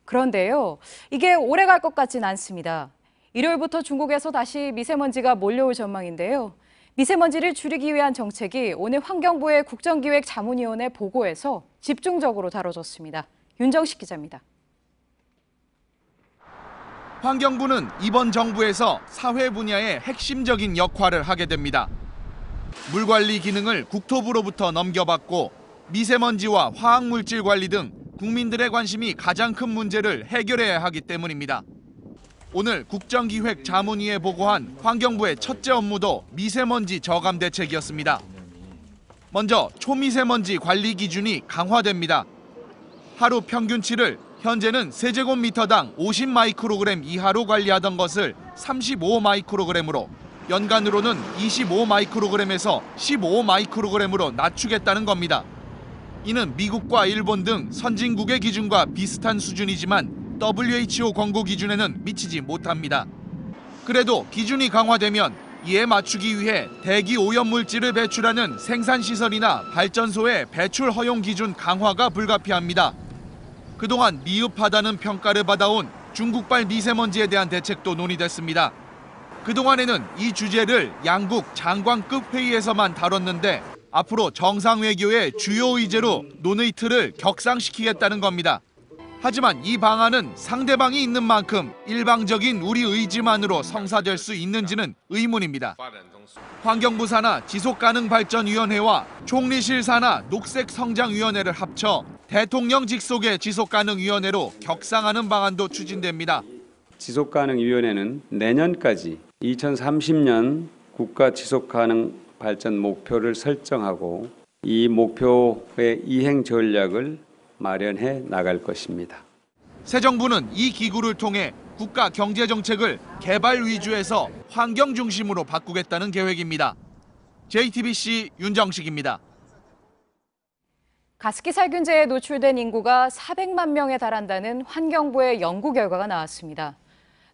그런데요, 이게 오래 갈 것 같진 않습니다. 일요일부터 중국에서 다시 미세먼지가 몰려올 전망인데요. 미세먼지를 줄이기 위한 정책이 오늘 환경부의 국정기획자문위원회 보고에서 집중적으로 다뤄졌습니다. 윤정식 기자입니다. 환경부는 이번 정부에서 사회 분야의 핵심적인 역할을 하게 됩니다. 물 관리 기능을 국토부로부터 넘겨받고 미세먼지와 화학물질 관리 등 국민들의 관심이 가장 큰 문제를 해결해야 하기 때문입니다. 오늘 국정기획자문위에 보고한 환경부의 첫째 업무도 미세먼지 저감 대책이었습니다. 먼저 초미세먼지 관리 기준이 강화됩니다. 하루 평균치를 현재는 세제곱미터당 50 마이크로그램 이하로 관리하던 것을 35 마이크로그램으로 연간으로는 25 마이크로그램에서 15 마이크로그램으로 낮추겠다는 겁니다. 이는 미국과 일본 등 선진국의 기준과 비슷한 수준이지만 WHO 권고 기준에는 미치지 못합니다. 그래도 기준이 강화되면 이에 맞추기 위해 대기 오염물질을 배출하는 생산시설이나 발전소의 배출 허용 기준 강화가 불가피합니다. 그동안 미흡하다는 평가를 받아온 중국발 미세먼지에 대한 대책도 논의됐습니다. 그동안에는 이 주제를 양국 장관급 회의에서만 다뤘는데 앞으로 정상외교의 주요 의제로 논의 틀을 격상시키겠다는 겁니다. 하지만 이 방안은 상대방이 있는 만큼 일방적인 우리 의지만으로 성사될 수 있는지는 의문입니다. 환경부 산하 지속가능발전위원회와 총리실 산하 녹색성장위원회를 합쳐 대통령 직속의 지속가능위원회로 격상하는 방안도 추진됩니다. 지속가능위원회는 내년까지 2030년 국가 지속가능 발전 목표를 설정하고 이 목표의 이행 전략을 마련해 나갈 것입니다. 새 정부는 이 기구를 통해 국가 경제 정책을 개발 위주에서 환경 중심으로 바꾸겠다는 계획입니다. JTBC 윤정식입니다. 가습기 살균제에 노출된 인구가 400만 명에 달한다는 환경부의 연구 결과가 나왔습니다.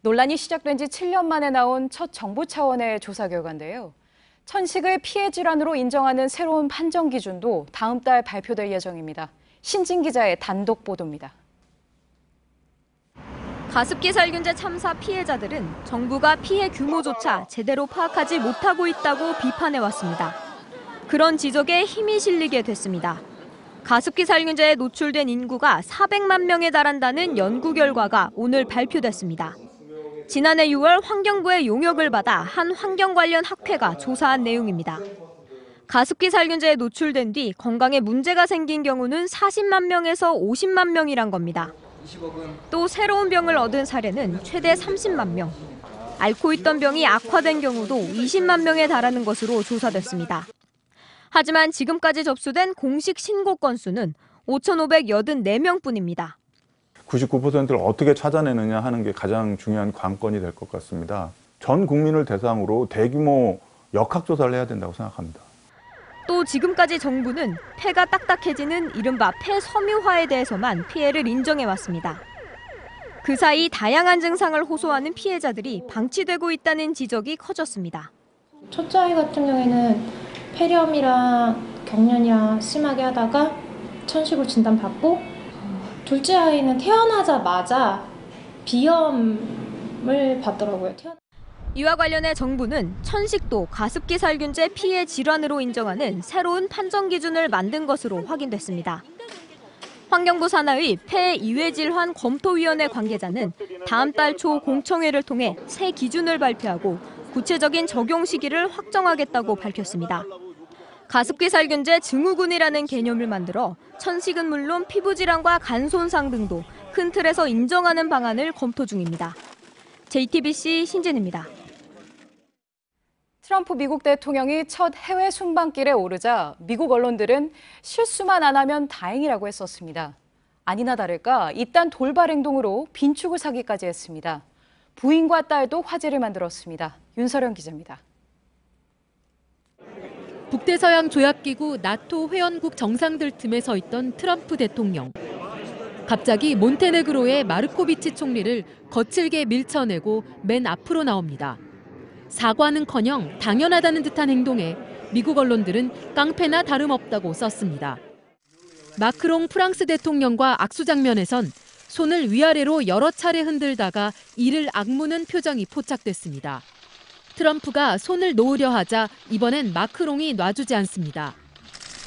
논란이 시작된 지 7년 만에 나온 첫 정부 차원의 조사 결과인데요. 천식을 피해 질환으로 인정하는 새로운 판정 기준도 다음 달 발표될 예정입니다. 신진 기자의 단독 보도입니다. 가습기 살균제 참사 피해자들은 정부가 피해 규모조차 제대로 파악하지 못하고 있다고 비판해왔습니다. 그런 지적에 힘이 실리게 됐습니다. 가습기 살균제에 노출된 인구가 400만 명에 달한다는 연구 결과가 오늘 발표됐습니다. 지난해 6월 환경부의 용역을 받아 한 환경 관련 학회가 조사한 내용입니다. 가습기 살균제에 노출된 뒤 건강에 문제가 생긴 경우는 40만 명에서 50만 명이란 겁니다. 또 새로운 병을 얻은 사례는 최대 30만 명, 앓고 있던 병이 악화된 경우도 20만 명에 달하는 것으로 조사됐습니다. 하지만 지금까지 접수된 공식 신고 건수는 5,584명뿐입니다. 99%를 어떻게 찾아내느냐 하는 게 가장 중요한 관건이 될 것 같습니다. 전 국민을 대상으로 대규모 역학조사를 해야 된다고 생각합니다. 또 지금까지 정부는 폐가 딱딱해지는 이른바 폐섬유화에 대해서만 피해를 인정해왔습니다. 그 사이 다양한 증상을 호소하는 피해자들이 방치되고 있다는 지적이 커졌습니다. 첫째 아이 같은 경우에는 폐렴이랑 경련이랑 심하게 하다가 천식으로 진단받고, 둘째 아이는 태어나자마자 비염을 받더라고요. 이와 관련해 정부는 천식도 가습기 살균제 피해 질환으로 인정하는 새로운 판정 기준을 만든 것으로 확인됐습니다. 환경부 산하의 폐 이외 질환 검토위원회 관계자는 다음 달 초 공청회를 통해 새 기준을 발표하고 구체적인 적용 시기를 확정하겠다고 밝혔습니다. 가습기 살균제 증후군이라는 개념을 만들어 천식은 물론 피부 질환과 간 손상 등도 큰 틀에서 인정하는 방안을 검토 중입니다. JTBC 신진입니다. 트럼프 미국 대통령이 첫 해외 순방길에 오르자 미국 언론들은 실수만 안 하면 다행이라고 했었습니다. 아니나 다를까 이딴 돌발 행동으로 빈축을 사기까지 했습니다. 부인과 딸도 화제를 만들었습니다. 윤서령 기자입니다. 북대서양 조약기구 나토 회원국 정상들 틈에 서 있던 트럼프 대통령. 갑자기 몬테네그로의 마르코비치 총리를 거칠게 밀쳐내고 맨 앞으로 나옵니다. 사과는커녕 당연하다는 듯한 행동에 미국 언론들은 깡패나 다름없다고 썼습니다. 마크롱 프랑스 대통령과 악수 장면에선 손을 위아래로 여러 차례 흔들다가 이를 악무는 표정이 포착됐습니다. 트럼프가 손을 놓으려 하자 이번엔 마크롱이 놔주지 않습니다.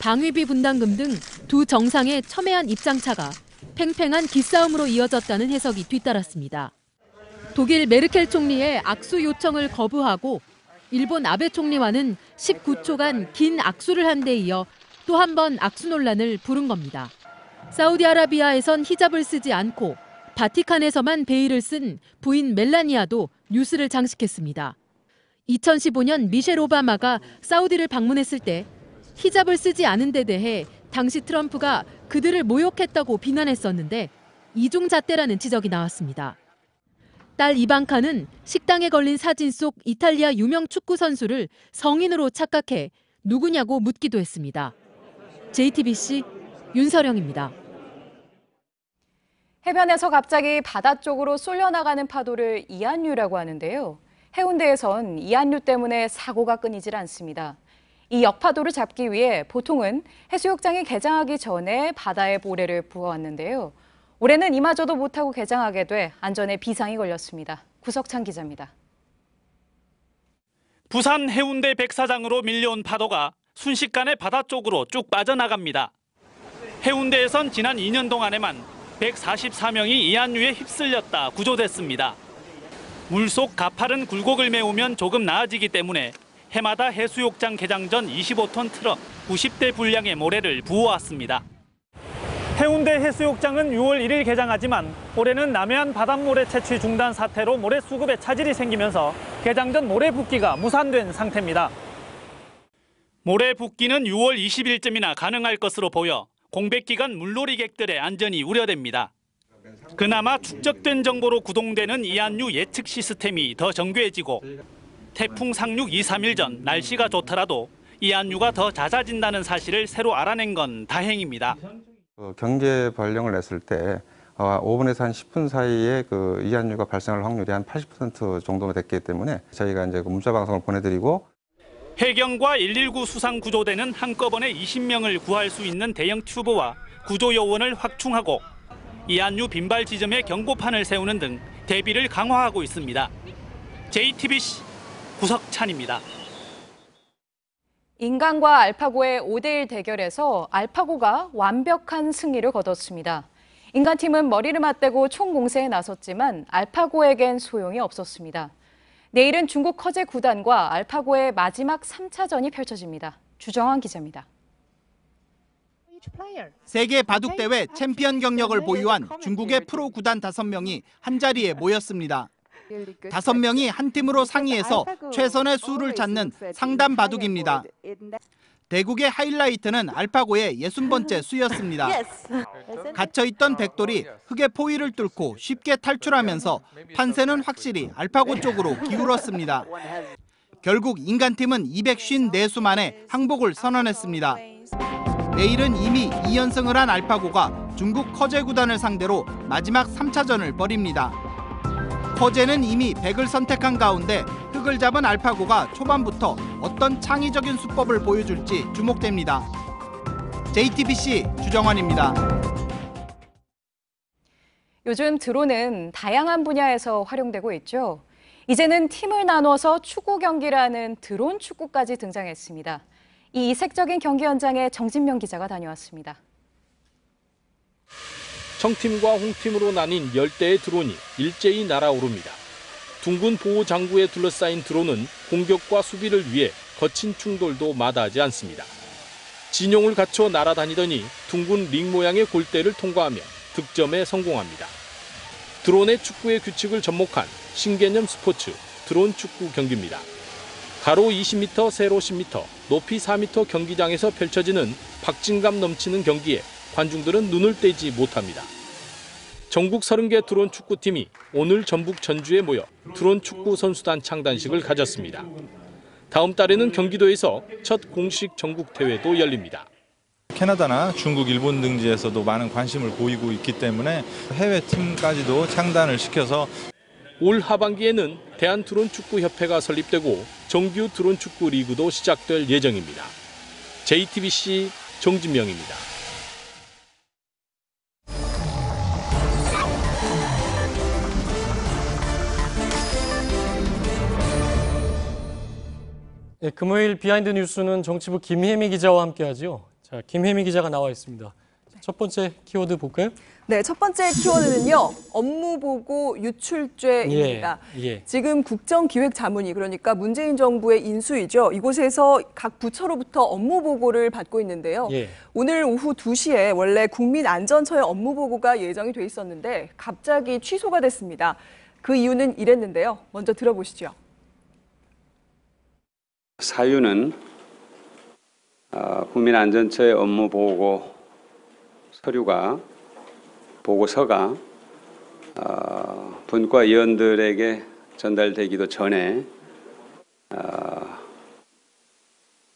방위비 분담금 등 두 정상의 첨예한 입장차가 팽팽한 기싸움으로 이어졌다는 해석이 뒤따랐습니다. 독일 메르켈 총리의 악수 요청을 거부하고 일본 아베 총리와는 19초간 긴 악수를 한 데 이어 또 한 번 악수 논란을 부른 겁니다. 사우디아라비아에선 히잡을 쓰지 않고 바티칸에서만 베일을 쓴 부인 멜라니아도 뉴스를 장식했습니다. 2015년 미셸 오바마가 사우디를 방문했을 때 히잡을 쓰지 않은 데 대해 당시 트럼프가 그들을 모욕했다고 비난했었는데 이중잣대라는 지적이 나왔습니다. 딸 이방카는 식당에 걸린 사진 속 이탈리아 유명 축구 선수를 성인으로 착각해 누구냐고 묻기도 했습니다. JTBC 윤서령입니다. 해변에서 갑자기 바다 쪽으로 쏠려나가는 파도를 이한류라고 하는데요. 해운대에선 이한류 때문에 사고가 끊이질 않습니다. 이 역파도를 잡기 위해 보통은 해수욕장이 개장하기 전에 바다에 모래를 부어왔는데요. 올해는 이마저도 못하고 개장하게 돼 안전에 비상이 걸렸습니다. 구석찬 기자입니다. 부산 해운대 백사장으로 밀려온 파도가 순식간에 바다 쪽으로 쭉 빠져나갑니다. 해운대에선 지난 2년 동안에만 144명이 이한류에 휩쓸렸다 구조됐습니다. 물속 가파른 굴곡을 메우면 조금 나아지기 때문에 해마다 해수욕장 개장 전 25톤 트럭 90대 분량의 모래를 부어왔습니다. 해운대 해수욕장은 6월 1일 개장하지만 올해는 남해안 바닷모래 채취 중단 사태로 모래 수급에 차질이 생기면서 개장 전 모래 붓기가 무산된 상태입니다. 모래 붓기는 6월 20일쯤이나 가능할 것으로 보여 공백 기간 물놀이객들의 안전이 우려됩니다. 그나마 축적된 정보로 구동되는 이한류 예측 시스템이 더 정교해지고 태풍 상륙 2, 3일 전 날씨가 좋더라도 이한류가 더 잦아진다는 사실을 새로 알아낸 건 다행입니다. 경계 발령을 냈을 때 5분에서 한 10분 사이에 이한류가 발생할 확률이 한 80% 정도가 됐기 때문에 저희가 이제 문자 방송을 보내드리고 해경과 119 수상 구조대는 한꺼번에 20명을 구할 수 있는 대형 튜브와 구조 요원을 확충하고 이한류 빈발 지점에 경고판을 세우는 등 대비를 강화하고 있습니다. JTBC 구석찬입니다. 인간과 알파고의 5대1 대결에서 알파고가 완벽한 승리를 거뒀습니다. 인간팀은 머리를 맞대고 총공세에 나섰지만 알파고에겐 소용이 없었습니다. 내일은 중국 커제 구단과 알파고의 마지막 3차전이 펼쳐집니다. 주정환 기자입니다. 세계 바둑대회 챔피언 경력을 보유한 중국의 프로 구단 5명이 한자리에 모였습니다. 5명이 한 팀으로 상의해서 최선의 수를 찾는 상담 바둑입니다. 대국의 하이라이트는 알파고의 60번째 수였습니다. 갇혀있던 백돌이 흙의 포위를 뚫고 쉽게 탈출하면서 판세는 확실히 알파고 쪽으로 기울었습니다. 결국 인간팀은 254수 만에 항복을 선언했습니다. 내일은 이미 2연승을 한 알파고가 중국 커제 구단을 상대로 마지막 3차전을 벌입니다. 커제는 이미 100을 선택한 가운데 흙을 잡은 알파고가 초반부터 어떤 창의적인 수법을 보여줄지 주목됩니다. JTBC 주정환입니다. 요즘 드론은 다양한 분야에서 활용되고 있죠. 이제는 팀을 나눠서 축구 경기를 하는 드론 축구까지 등장했습니다. 이 이색적인 경기 현장에 정진명 기자가 다녀왔습니다. 청팀과 홍팀으로 나뉜 10대의 드론이 일제히 날아오릅니다. 둥근 보호 장구에 둘러싸인 드론은 공격과 수비를 위해 거친 충돌도 마다하지 않습니다. 진용을 갖춰 날아다니더니 둥근 링 모양의 골대를 통과하며 득점에 성공합니다. 드론의 축구의 규칙을 접목한 신개념 스포츠 드론 축구 경기입니다. 가로 20m, 세로 10m, 높이 4m 경기장에서 펼쳐지는 박진감 넘치는 경기에 관중들은 눈을 떼지 못합니다. 전국 30개 드론 축구팀이 오늘 전북 전주에 모여 드론 축구 선수단 창단식을 가졌습니다. 다음 달에는 경기도에서 첫 공식 전국 대회도 열립니다. 캐나다나 중국, 일본 등지에서도 많은 관심을 보이고 있기 때문에 해외 팀까지도 창단을 시켜서 올 하반기에는 대한드론축구협회가 설립되고 정규 드론축구 리그도 시작될 예정입니다. JTBC 정진명입니다. 네, 금요일 비하인드 뉴스는 정치부 김혜미 기자와 함께하죠. 자, 김혜미 기자가 나와 있습니다. 첫 번째 키워드 볼까요? 네, 첫 번째 키워드는요. 업무보고 유출죄입니다. 지금 국정기획자문위, 그러니까 문재인 정부의 인수위죠. 이곳에서 각 부처로부터 업무보고를 받고 있는데요. 오늘 오후 2시에 원래 국민안전처의 업무보고가 예정이 돼 있었는데 갑자기 취소가 됐습니다. 그 이유는 이랬는데요. 먼저 들어보시죠. 사유는 국민안전처의 업무보고 보고서가 분과위원들에게 전달되기도 전에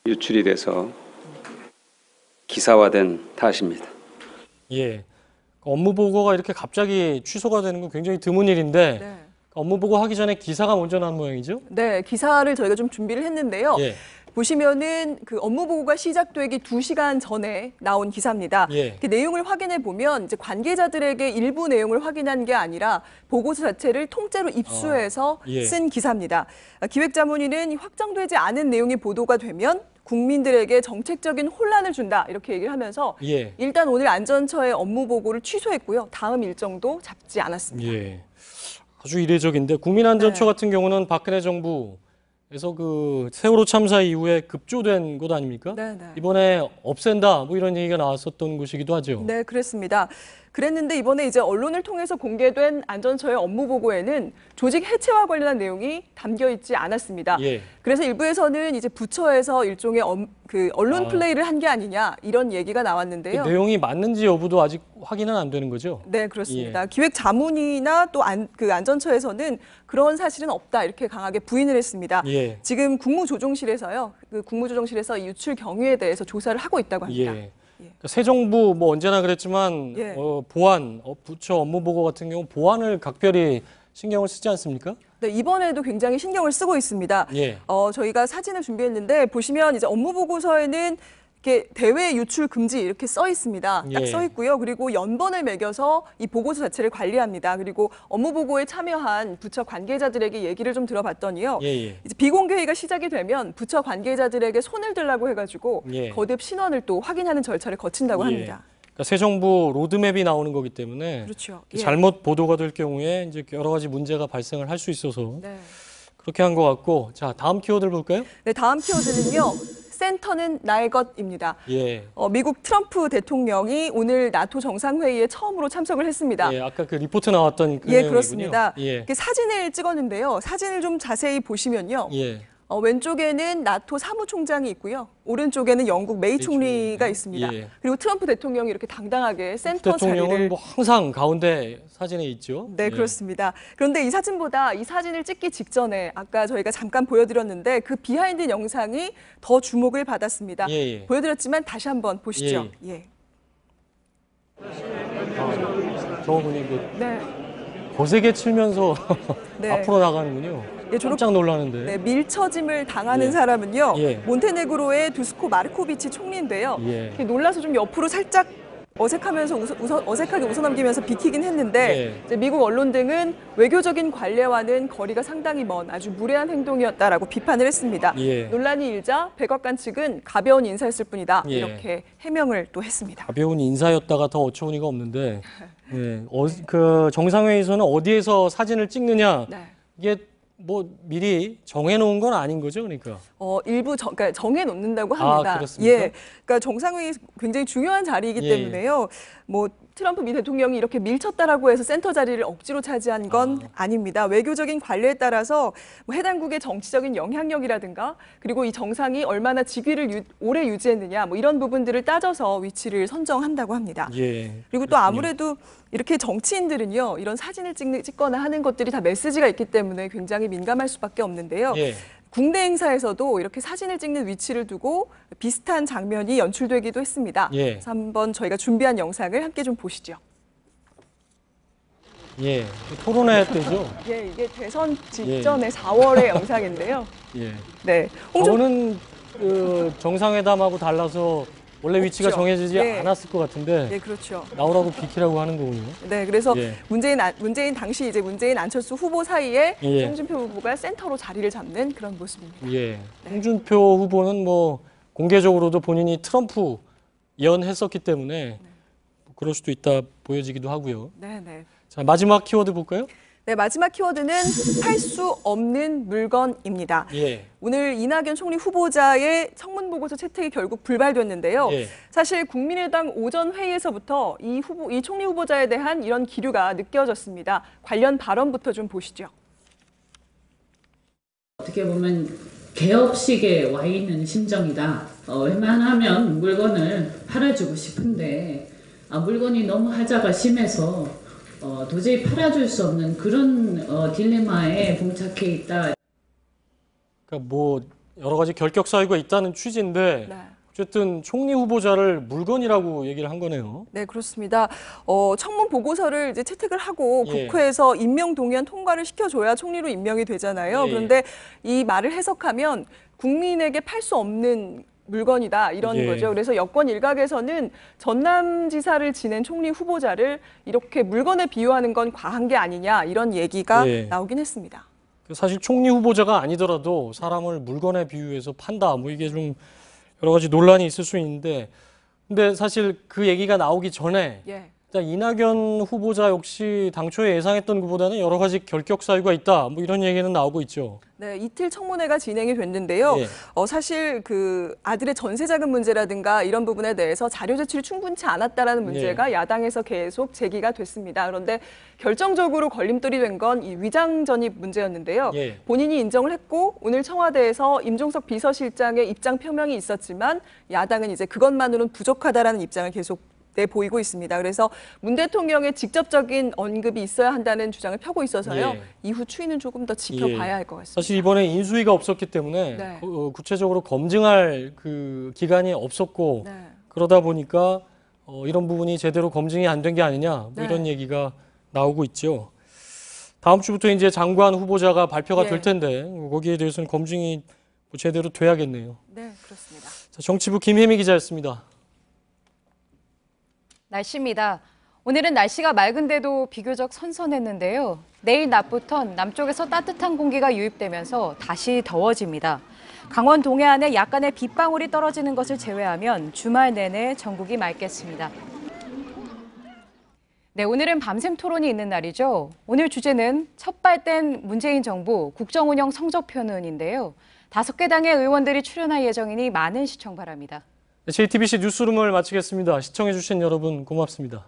유출이 돼서 기사화된 탓입니다. 예, 업무 보고가 이렇게 갑자기 취소가 되는 건 굉장히 드문 일인데 업무 보고 하기 전에 기사가 먼저 난 모양이죠? 네, 기사를 저희가 좀 준비를 했는데요. 보시면은 그 업무 보고가 시작되기 2시간 전에 나온 기사입니다. 그 내용을 확인해 보면 이제 관계자들에게 일부 내용을 확인한 게 아니라 보고서 자체를 통째로 입수해서 쓴 기사입니다. 기획자문위는 확정되지 않은 내용이 보도가 되면 국민들에게 정책적인 혼란을 준다 이렇게 얘기를 하면서 일단 오늘 안전처의 업무 보고를 취소했고요. 다음 일정도 잡지 않았습니다. 아주 이례적인데 국민안전처 같은 경우는 박근혜 정부에서 그 세월호 참사 이후에 급조된 곳 아닙니까? 이번에 없앤다 뭐 이런 얘기가 나왔었던 곳이기도 하죠. 네, 그랬습니다. 그랬는데 이번에 이제 언론을 통해서 공개된 안전처의 업무 보고에는 조직 해체와 관련한 내용이 담겨 있지 않았습니다. 그래서 일부에서는 이제 부처에서 일종의 언론 플레이를 한 게 아니냐 이런 얘기가 나왔는데요. 그 내용이 맞는지 여부도 아직 확인은 안 되는 거죠? 네, 그렇습니다. 기획자문위나 또 안전처에서는 그런 사실은 없다 이렇게 강하게 부인을 했습니다. 지금 국무조정실에서요. 그 국무조정실에서 이 유출 경위에 대해서 조사를 하고 있다고 합니다. 새 정부 뭐 언제나 그랬지만 보안, 부처 업무 보고 같은 경우 보안을 각별히 신경을 쓰지 않습니까? 네, 이번에도 굉장히 신경을 쓰고 있습니다. 저희가 사진을 준비했는데 보시면 이제 업무 보고서에는 이렇게 대외 유출 금지 이렇게 써 있습니다. 딱 써 있고요. 그리고 연번을 매겨서 이 보고서 자체를 관리합니다. 그리고 업무 보고에 참여한 부처 관계자들에게 얘기를 좀 들어봤더니요. 이제 비공개회의가 시작이 되면 부처 관계자들에게 손을 들라고 해가지고 거듭 신원을 또 확인하는 절차를 거친다고 합니다. 그러니까 새 정부 로드맵이 나오는 거기 때문에 잘못 보도가 될 경우에 이제 여러 가지 문제가 발생을 할 수 있어서 그렇게 한 것 같고, 자 다음 키워드를 볼까요? 네, 다음 키워드는요. 센터는 나의 것입니다. 미국 트럼프 대통령이 오늘 나토 정상회의에 처음으로 참석을 했습니다. 아까 그 리포트 나왔던 그 내용이군요. 그렇습니다. 사진을 찍었는데요. 사진을 좀 자세히 보시면요. 왼쪽에는 나토 사무총장이 있고요. 오른쪽에는 영국 메이 총리가 있습니다. 그리고 트럼프 대통령이 이렇게 당당하게 센터 대통령은 자리를 뭐 항상 가운데 사진에 있죠. 네, 그렇습니다. 그런데 이 사진보다 이 사진을 찍기 직전에 아까 저희가 잠깐 보여드렸는데 그 비하인드 영상이 더 주목을 받았습니다. 보여드렸지만 다시 한번 보시죠. 저분이 거세게 치면서 앞으로 나가는군요. 깜짝 놀라는데. 네, 밀처짐을 당하는 사람은요. 몬테네그로의 두스코 마르코비치 총리인데요. 놀라서 좀 옆으로 살짝 어색하게 웃어넘기면서 비키긴 했는데 이제 미국 언론 등은 외교적인 관례와는 거리가 상당히 먼 아주 무례한 행동이었다라고 비판을 했습니다. 논란이 일자 백악관 측은 가벼운 인사였을 뿐이다 이렇게 해명을 또 했습니다. 가벼운 인사였다가 더 어처구니가 없는데 그 정상회의에서는 어디에서 사진을 찍느냐 이게 뭐 미리 정해놓은 건 아닌 거죠, 그러니까? 일부 그러니까 정해놓는다고 합니다. 그렇습니까? 그러니까 정상회의 굉장히 중요한 자리이기 때문에요. 뭐 트럼프 미 대통령이 이렇게 밀쳤다라고 해서 센터 자리를 억지로 차지한 건 아닙니다. 외교적인 관례에 따라서 뭐 해당국의 정치적인 영향력이라든가 그리고 이 정상이 얼마나 직위를 오래 유지했느냐 뭐 이런 부분들을 따져서 위치를 선정한다고 합니다. 그리고 또 아무래도 이렇게 정치인들은요 이런 사진을 찍거나 하는 것들이 다 메시지가 있기 때문에 굉장히 민감할 수밖에 없는데요. 국내 행사에서도 이렇게 사진을 찍는 위치를 두고 비슷한 장면이 연출되기도 했습니다. 그래서 한번 저희가 준비한 영상을 함께 좀 보시죠. 토론회 때죠? 이게 대선 직전에 4월의 영상인데요. 저는 그 정상회담하고 달라서 원래 위치가 정해지지 않았을 것 같은데 나오라고 비키라고 하는 거군요. 그래서 문재인 당시 이제 문재인 안철수 후보 사이에 홍준표 후보가 센터로 자리를 잡는 그런 모습입니다. 홍준표 후보는 뭐 공개적으로도 본인이 트럼프 예언했었기 때문에 그럴 수도 있다 보여지기도 하고요. 네네. 자, 마지막 키워드 볼까요? 네, 마지막 키워드는 팔 수 없는 물건입니다. 예. 오늘 이낙연 총리 후보자의 청문 보고서 채택이 결국 불발됐는데요. 예. 사실 국민의당 오전 회의에서부터 이 총리 후보자에 대한 이런 기류가 느껴졌습니다. 관련 발언부터 좀 보시죠. 어떻게 보면 개업식에 와 있는 심정이다. 웬만하면 물건을 팔아주고 싶은데 물건이 너무 하자가 심해서 도저히 팔아줄 수 없는 그런 딜레마에 봉착해 있다. 그러니까 뭐 여러 가지 결격 사유가 있다는 취지인데 네. 어쨌든 총리 후보자를 물건이라고 얘기를 한 거네요. 네, 그렇습니다. 청문 보고서를 이제 채택을 하고 예. 국회에서 임명 동의안 통과를 시켜줘야 총리로 임명이 되잖아요. 예. 그런데 이 말을 해석하면 국민에게 팔 수 없는 물건이다 이런 예. 거죠. 그래서 여권 일각에서는 전남지사를 지낸 총리 후보자를 이렇게 물건에 비유하는 건 과한 게 아니냐 이런 얘기가 예. 나오긴 했습니다. 사실 총리 후보자가 아니더라도 사람을 물건에 비유해서 판다. 뭐 이게 좀 여러 가지 논란이 있을 수 있는데 근데 사실 그 얘기가 나오기 전에 예. 이낙연 후보자 역시 당초에 예상했던 것보다는 여러 가지 결격 사유가 있다. 뭐 이런 얘기는 나오고 있죠. 네, 이틀 청문회가 진행이 됐는데요. 예. 사실 그 아들의 전세자금 문제라든가 이런 부분에 대해서 자료 제출이 충분치 않았다라는 문제가 야당에서 계속 제기가 됐습니다. 그런데 결정적으로 걸림돌이 된 건 이 위장 전입 문제였는데요. 예. 본인이 인정을 했고 오늘 청와대에서 임종석 비서실장의 입장 표명이 있었지만 야당은 이제 그것만으로는 부족하다라는 입장을 계속 보이고 있습니다. 그래서 문 대통령의 직접적인 언급이 있어야 한다는 주장을 펴고 있어서요. 예. 이후 추이는 조금 더 지켜봐야 할 것 같습니다. 사실 이번에 인수위가 없었기 때문에 네. 구체적으로 검증할 그 기간이 없었고 네. 그러다 보니까 이런 부분이 제대로 검증이 안 된 게 아니냐 뭐 네. 이런 얘기가 나오고 있죠. 다음 주부터 이제 장관 후보자가 발표가 예. 될 텐데 거기에 대해서는 검증이 제대로 돼야겠네요. 네, 그렇습니다. 자, 정치부 김혜미 기자였습니다. 날씨입니다. 오늘은 날씨가 맑은데도 비교적 선선했는데요. 내일 낮부턴 남쪽에서 따뜻한 공기가 유입되면서 다시 더워집니다. 강원 동해안에 약간의 빗방울이 떨어지는 것을 제외하면 주말 내내 전국이 맑겠습니다. 네, 오늘은 밤샘 토론이 있는 날이죠. 오늘 주제는 첫발된 문재인 정부 국정운영 성적표는인데요. 5개 당의 의원들이 출연할 예정이니 많은 시청 바랍니다. JTBC 뉴스룸을 마치겠습니다. 시청해주신 여러분 고맙습니다.